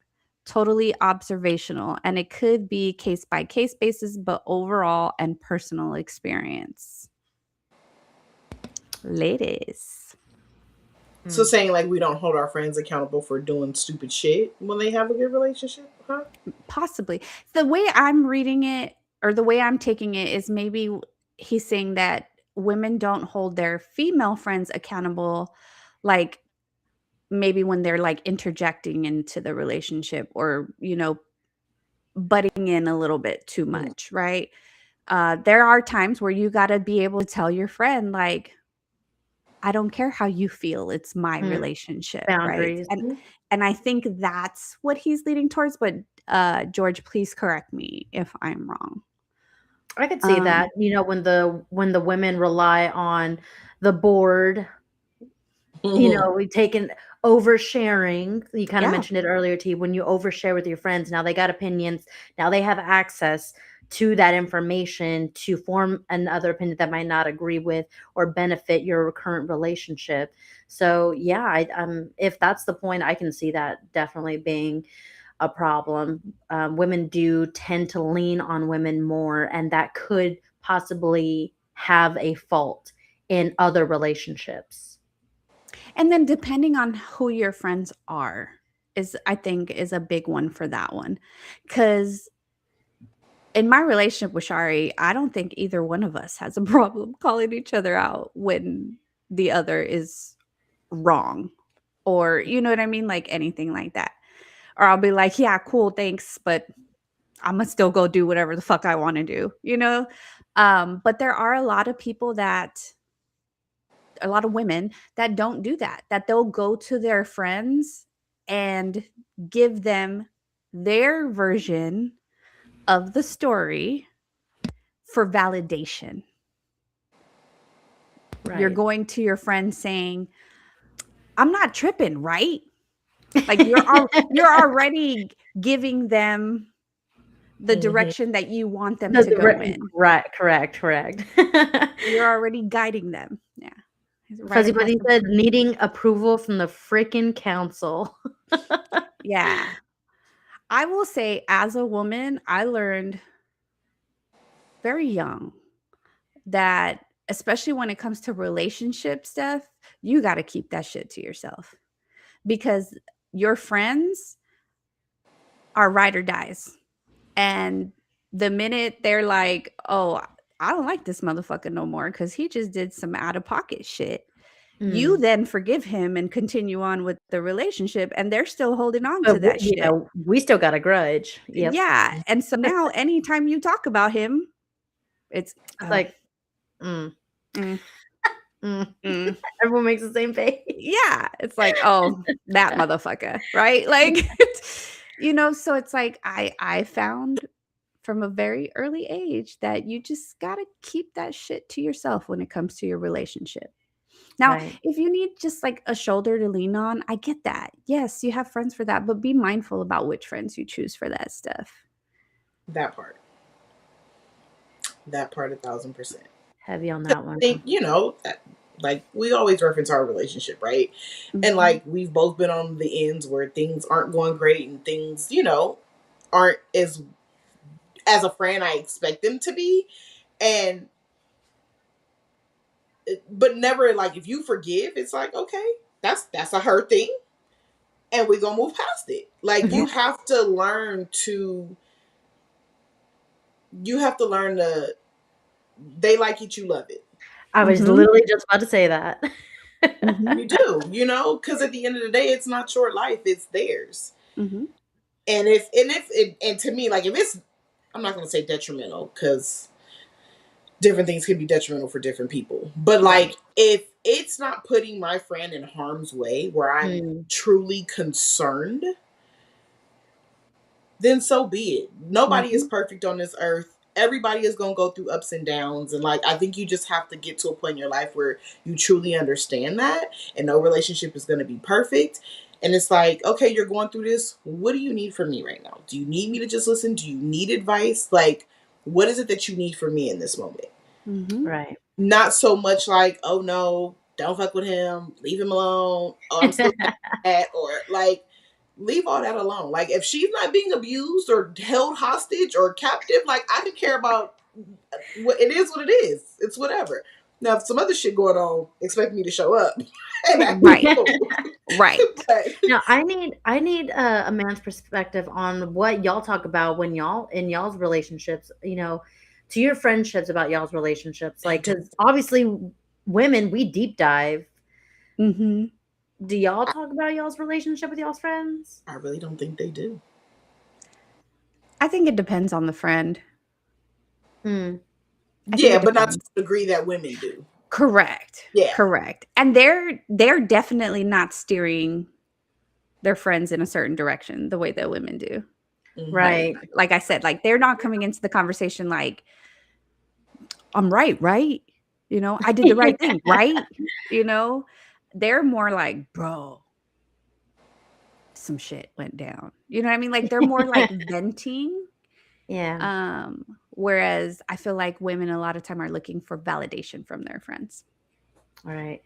Totally observational, and it could be case by case basis, but overall and personal experience. Ladies. So saying like we don't hold our friends accountable for doing stupid shit when they have a good relationship, huh? Possibly. The way I'm reading it, or the way I'm taking it, is maybe he's saying that women don't hold their female friends accountable, like maybe when they're like interjecting into the relationship, or, butting in a little bit too much, right? There are times where you got to be able to tell your friend, like, I don't care how you feel. It's my relationship, right? Boundaries. And I think that's what he's leading towards. But George, please correct me if I'm wrong. I could see that. When the women rely on the board, we taken oversharing. You kind of Yeah. mentioned it earlier, T. When you overshare with your friends, now they got opinions. Now they have access to that information to form another opinion that might not agree with or benefit your current relationship. So yeah, if that's the point, I can see that definitely being a problem. Women do tend to lean on women more, and that could possibly have a fault in other relationships. And then depending on who your friends are I think is a big one for that one. Because in my relationship with Shari, I don't think either one of us has a problem calling each other out when the other is wrong, or you know what I mean? Like anything like that. Or I'll be like, yeah, cool, thanks, but I'm gonna still go do whatever the fuck I want to do, But there are a lot of women that don't do that, that they'll go to their friends and give them their version of the story for validation. Right. You're going to your friend saying, I'm not tripping, right? Like you're already giving them the direction that you want them to go in. Correct. You're already guiding them. Yeah. Fuzzy Buddy said needing approval from the freaking council. Yeah. I will say, as a woman, I learned very young that, especially when it comes to relationship stuff, you got to keep that shit to yourself, because your friends are ride or dies. And the minute they're like, oh, I don't like this motherfucker no more because he just did some out of pocket shit, you then forgive him and continue on with the relationship, and they're still holding on to that shit. We still got a grudge. Yep. Yeah. And so now anytime you talk about him, it's like, everyone makes the same face. Yeah. It's like, oh, that motherfucker, right? Like, so it's like I found from a very early age that you just got to keep that shit to yourself when it comes to your relationship. Now, if you need just like a shoulder to lean on, I get that. Yes, you have friends for that, but be mindful about which friends you choose for that stuff. That part 1,000%. Heavy on that one. I think, like we always reference our relationship, right? Mm-hmm. And like we've both been on the ends where things aren't going great and things, aren't as a friend I expect them to be. But never, like, if you forgive, it's like, okay, that's a her thing, and we're gonna move past it. Like, you have to learn to they like it, you love it. I was literally just about to say that. You do, because at the end of the day, it's not your life, it's theirs. And if to me, like, if it's, I'm not gonna say detrimental, because different things can be detrimental for different people. But like, if it's not putting my friend in harm's way where I'm truly concerned, then so be it. Nobody is perfect on this earth. Everybody is going to go through ups and downs. And like, I think you just have to get to a point in your life where you truly understand that, and no relationship is going to be perfect. And it's like, okay, you're going through this. What do you need from me right now? Do you need me to just listen? Do you need advice? Like, what is it that you need from me in this moment? Right. Not so much like, oh no, don't fuck with him, leave him alone. Oh, I'm still mad, or like, leave all that alone. Like, if she's not being abused or held hostage or captive, like, I don't care about what it is. It's whatever. Now, if some other shit going on, expect me to show up. And act Right. cool. Right. But Now, I need a man's perspective on what y'all talk about when y'all in y'all's relationships. To your friendships about y'all's relationships, like because obviously women we deep dive. Mm-hmm. Do y'all talk about y'all's relationship with y'all's friends? I really don't think they do. I think it depends on the friend. Hmm. I think Yeah, it but not to depends. the degree that women do. Correct. Yeah. Correct. And they're definitely not steering their friends in a certain direction the way that women do. Mhm. Right. Like I said, like they're not coming into the conversation like, I'm right? I did the right thing, right? They're more like, bro, some shit went down. You know what I mean? Like they're more like venting. Yeah. Whereas I feel like women a lot of time are looking for validation from their friends. All right.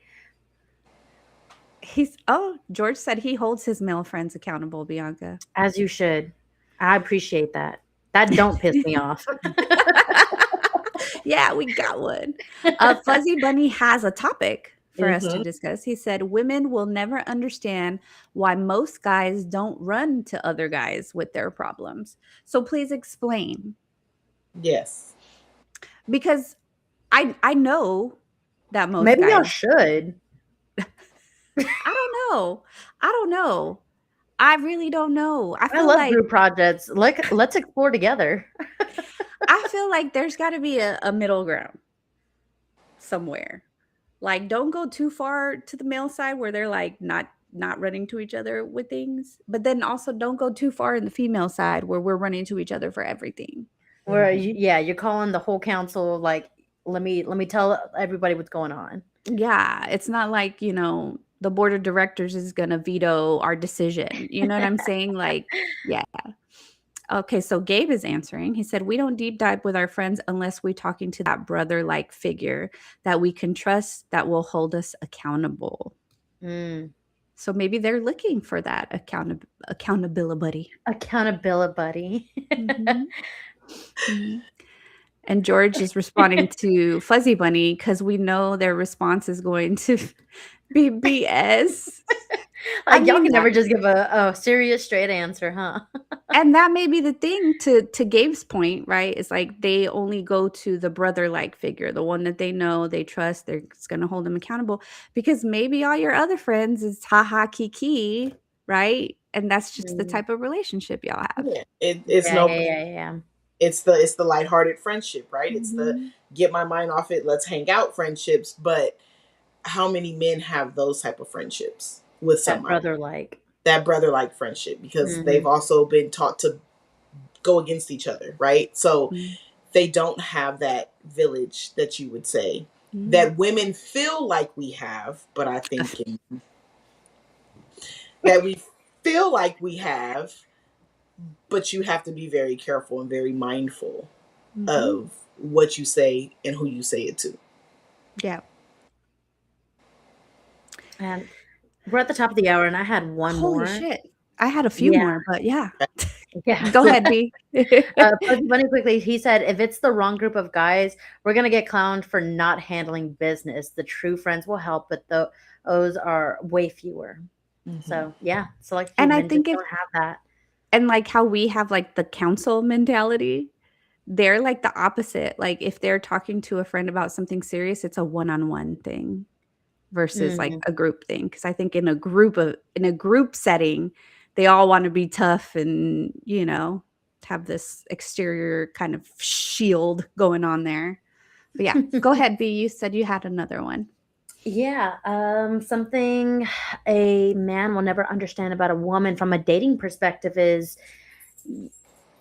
George said he holds his male friends accountable, Bianca. As you should. I appreciate that. That don't piss me off. Yeah, we got one. Fuzzy Bunny has a topic for us to discuss. He said, women will never understand why most guys don't run to other guys with their problems. So please explain. Yes. Because I know that most Maybe y'all guys, should. I don't know. I really don't know. I I feel love like group projects. Let's explore together. I feel like there's got to be a middle ground somewhere. Like, don't go too far to the male side where they're like not running to each other with things, but then also don't go too far in the female side where we're running to each other for everything. Where you're calling the whole council like, let me tell everybody what's going on. Yeah, it's not like, the board of directors is going to veto our decision. You know what I'm saying? Like, yeah. Okay, so Gabe is answering. He said, we don't deep dive with our friends unless we're talking to that brother-like figure that we can trust that will hold us accountable. Mm. So maybe they're looking for that accountability buddy. Accountability buddy. Mm-hmm. And George is responding to Fuzzy Bunny because we know their response is going to be BS. Y'all can never just give a serious, straight answer, huh? And that may be the thing to Gabe's point, right? It's like they only go to the brother-like figure, the one that they know, they trust, they're going to hold them accountable. Because maybe all your other friends is ha-ha kiki, right? And that's just the type of relationship y'all have. Yeah. Yeah. It's the lighthearted friendship, right? It's the get my mind off it, let's hang out friendships. But how many men have those type of friendships with somebody? That brother-like friendship, because they've also been taught to go against each other, right? So they don't have that village that you would say that women feel like we have, but I think that we feel like we have, but you have to be very careful and very mindful of what you say and who you say it to. Yeah. And we're at the top of the hour, and I had one more. Holy shit. I had a few more, but yeah. Yeah. Go ahead, B. Funny quickly, he said, if it's the wrong group of guys, we're going to get clowned for not handling business. The true friends will help, but those are way fewer. So, yeah. So, like, and I think don't have that. And like how we have like the council mentality, they're like the opposite. Like if they're talking to a friend about something serious, it's a one-on-one thing versus like a group thing. Because I think in a group setting, they all want to be tough and have this exterior kind of shield going on there. But yeah, go ahead, B. You said you had another one. Yeah, something a man will never understand about a woman from a dating perspective is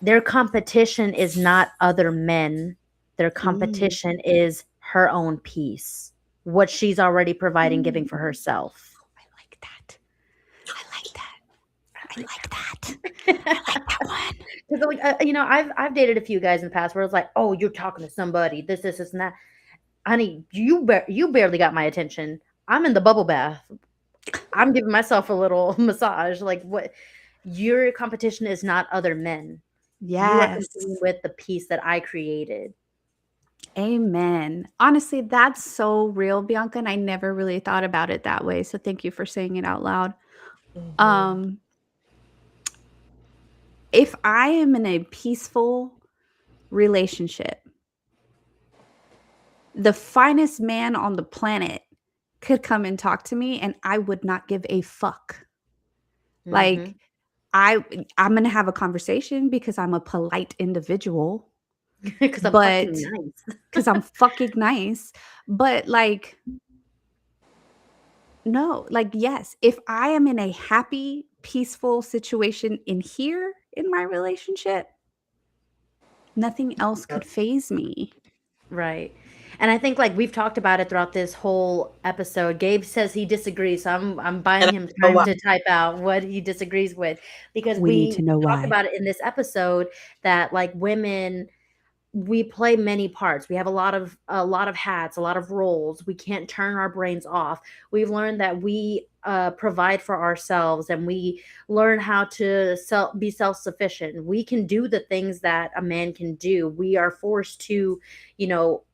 their competition is not other men. Their competition is her own peace, what she's already providing, giving for herself. I like that. I like that one. Because I've dated a few guys in the past where it's like, oh, you're talking to somebody, this, and that. Honey, you barely got my attention. I'm in the bubble bath. I'm giving myself a little massage. Like, what? Your competition is not other men. Yes. You are competing with the piece that I created. Amen. Honestly, that's so real, Bianca, and I never really thought about it that way. So thank you for saying it out loud. Mhm. Um, if I am in a peaceful relationship, the finest man on the planet could come and talk to me and I would not give a fuck. Like I I'm going to have a conversation because I'm a polite individual, Because I'm but fucking nice. cuz I'm fucking nice, but like no, like yes, if I am in a happy, peaceful situation in here in my relationship, nothing else could phase me. Right. And I think like we've talked about it throughout this whole episode. Gabe says he disagrees, so I'm And buying I him know time why. to type out what he disagrees with because We need to we know talked why. about it in this episode that like women we play many parts. We have a lot of hats, a lot of roles. We can't turn our brains off. We've learned that we provide for ourselves, and we learn how to be self-sufficient. We can do the things that a man can do. We are forced to,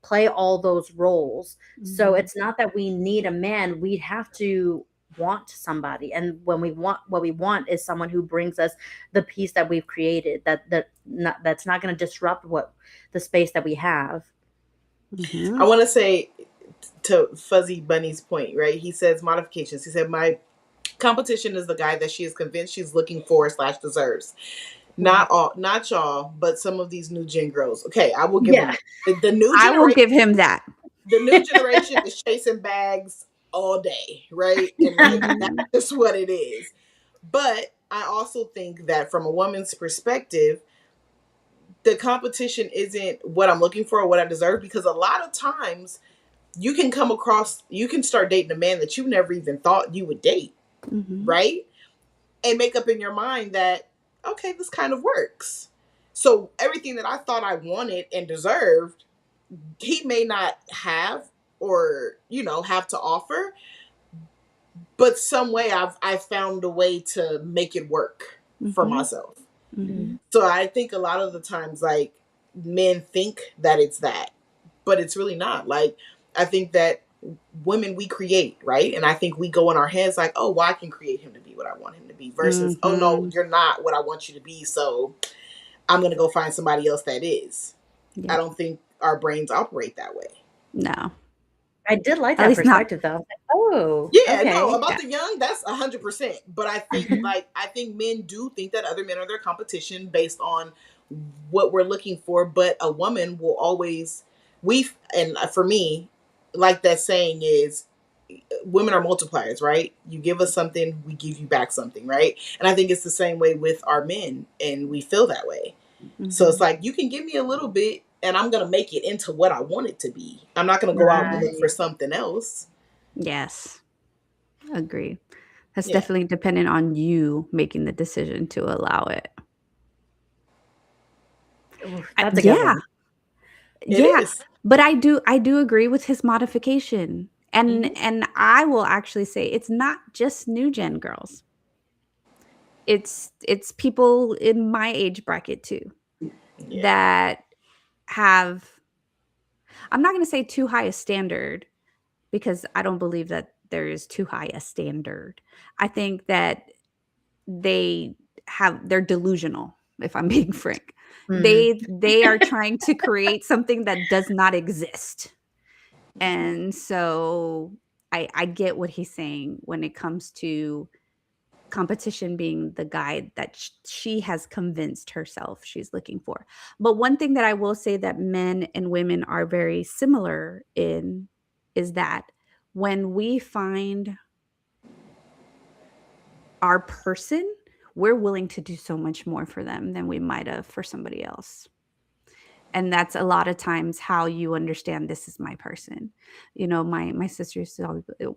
play all those roles. So Mhm. it's not that we need a man. We have to want somebody, and when we want what we want is someone who brings us the peace that we've created, that's not going to disrupt what the space that we have. I Mhm. want to say to Fuzzy Bunny's point, right? He says modifications. He said, my competition is the guy that she is convinced she's looking for / deserves. Not all, not y'all, but some of these new gen girls. Okay, I will give Yeah. him the new I will generation. give him that. The new generation is chasing bags all day, right? And like that's Mhm. just what it is. But I also think that from a woman's perspective, the competition isn't what I'm looking for or what I deserve, because a lot of times you can start dating a man that you never even thought you would date, Mhm. right? And make up in your mind that, okay, this kind of works. So everything that I thought I wanted and deserved, he may not have, or have to offer, but some way I've found a way to make it work for Mhm. myself. Mhm. So I think a lot of the times, like, men think that it's that, but it's really not. Like, I think that women, we create, right? And I think we go in our heads like, oh, well, I can create him to be what I want him to be, versus, oh no, Mhm. you're not what I want you to be, so I'm gonna go find somebody else that is. I Yep. don't think our brains operate that way. No. I did like At that least not. perspective though. I was like, oh, Yeah, no, okay. about Yeah. the young, that's 100%. But I think, Mhm. like, I think men do think that other men are their competition based on what we're looking for. But a woman will always, and for me, like that saying is, women are multipliers, right? You give us something, we give you back something, right? And I think it's the same way with our men, and we feel that way. So it's Mhm. like, you can give me a little bit, and I'm gonna make it into what I want it to be. I'm not gonna go out and look for Right. something else. Yes. Agree. That's Yeah. definitely dependent on you making the decision to allow it. Ooh, that's a good Yeah. one. It Yeah. is. But I do agree with his modification. Mm-hmm. And I will actually say it's not just new gen girls. It's people in my age bracket too Yeah. that have, I'm not going to say too high a standard, because I don't believe that there is too high a standard. I think that they're delusional, if I'm being frank. Mhm. They are trying to create something that does not exist. And so I get what he's saying when it comes to competition being the guide that she has convinced herself she's looking for. But one thing that I will say that men and women are very similar in is that when we find our person, we're willing to do so much more for them than we might have for somebody else. And that's a lot of times how you understand this is my person. My sister used to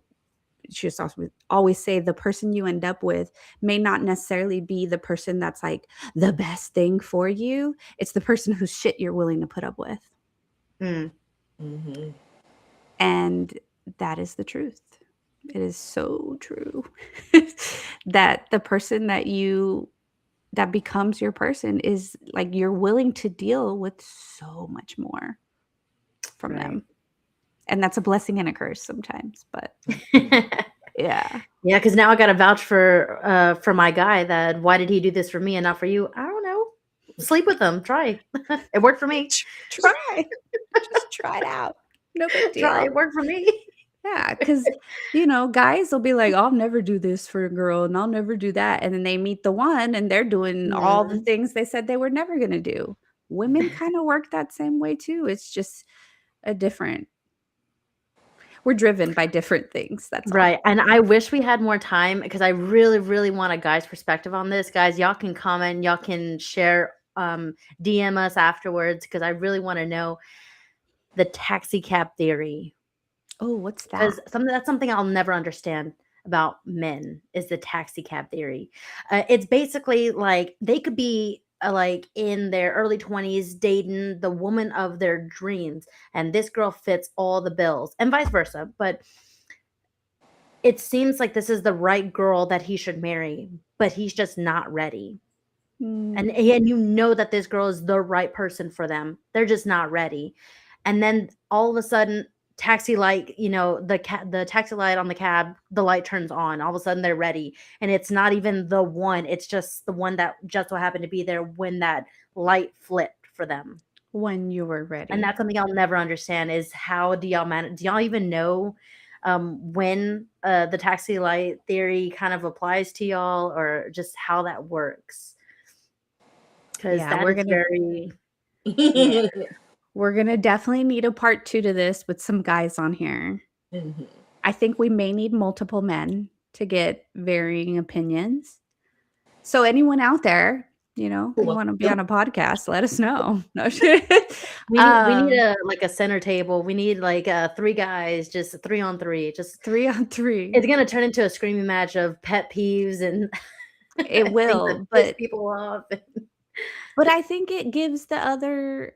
she used to always say the person you end up with may not necessarily be the person that's like the best thing for you. It's the person whose shit you're willing to put up with. Mm. Mm-hmm. And that is the truth. It is so true that the person that becomes your person is like you're willing to deal with so much more. from Right. them. And that's a blessing and a curse sometimes, but yeah. Yeah, because now I got to vouch for my guy. That why did he do this for me and not for you? I don't know. Sleep with him. Try. It worked for me. Try. Just try it out. No big deal. Try. It worked for me. Yeah, because guys will be like, I'll never do this for a girl and I'll never do that. And then they meet the one and they're doing all the things they said they were never gonna do. Women kind of work that same way too. It's just we're driven by different things. That's all. Right. And I wish we had more time because I really, really want a guy's perspective on this. Guys, y'all can comment, y'all can share, DM us afterwards because I really want to know the taxi cab theory. Oh, what's that? Because that's something I'll never understand about men is the taxi cab theory. It's basically like they could be like in their early 20s dating the woman of their dreams, and this girl fits all the bills, and vice versa. But it seems like this is the right girl that he should marry, but he's just not ready. And you know that this girl is the right person for them. They're just not ready. And then all of a sudden, taxi light, the taxi light on the cab, the light turns on. All of a sudden they're ready. And it's not even the one. It's just the one that just so happened to be there when that light flipped for them. When you were ready. And that's something I'll never understand is how do y'all manage? Do y'all even know when the taxi light theory kind of applies to y'all or just how that works? Because we're gonna definitely need a part 2 to this with some guys on here. Mhm. I think we may need multiple men to get varying opinions. So anyone out there, you want to be on a podcast, let us know. No shit. We need a center table. We need 3 guys, just 3 on 3, just 3 on 3. It's gonna turn into a screaming match of pet peeves and it will, but people off. But I think it gives the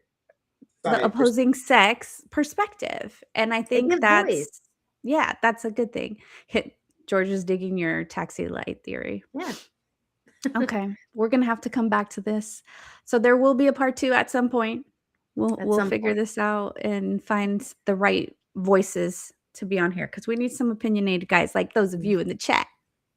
opposing sex perspective, and I think that's a good thing. George is digging your taxi light theory. Yeah. Okay, we're gonna have to come back to this. So there will be a part 2 at some point. We'll figure this out and find the right voices to be on here because we need some opinionated guys like those of you in the chat.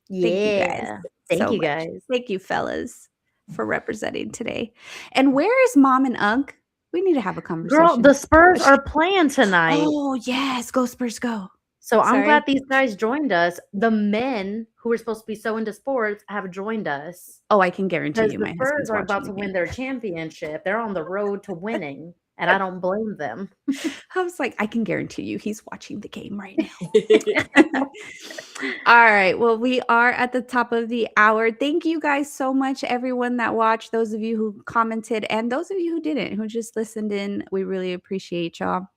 Yeah. Thank you guys. Thank you, fellas, for representing today. And where is Mom and Unk? We need to have a conversation. Girl, the Spurs are playing tonight. Oh, yes. Go Spurs, go. So I'm glad these guys joined us. The men who were supposed to be so into sports have joined us. Oh, I can guarantee you the Spurs are about to win their championship. They're on the road to winning, and I don't blame them. I was like, I can guarantee you he's watching the game right now. All right. Well, we are at the top of the hour. Thank you guys so much, everyone that watched, those of you who commented, and those of you who didn't, who just listened in. We really appreciate y'all.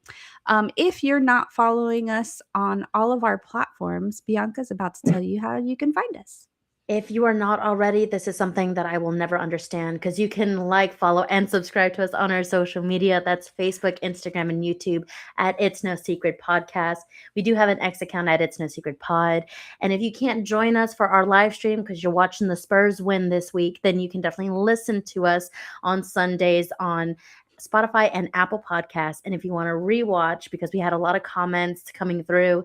If you're not following us on all of our platforms, Bianca's about to tell you how you can find us. If you are not already, this is something that I will never understand because you can follow, and subscribe to us on our social media. That's Facebook, Instagram, and YouTube at It's No Secret Podcast. We do have an X account at It's No Secret Pod. And if you can't join us for our live stream because you're watching the Spurs win this week, then you can definitely listen to us on Sundays on Spotify and Apple Podcasts. And if you want to rewatch, because we had a lot of comments coming through,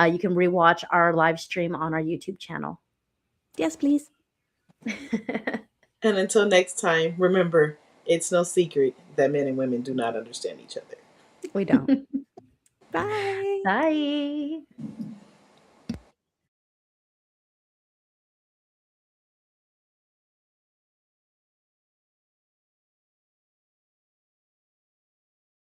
you can rewatch our live stream on our YouTube channel. Yes, please. And until next time, remember, it's no secret that men and women do not understand each other. We don't. Bye. Bye.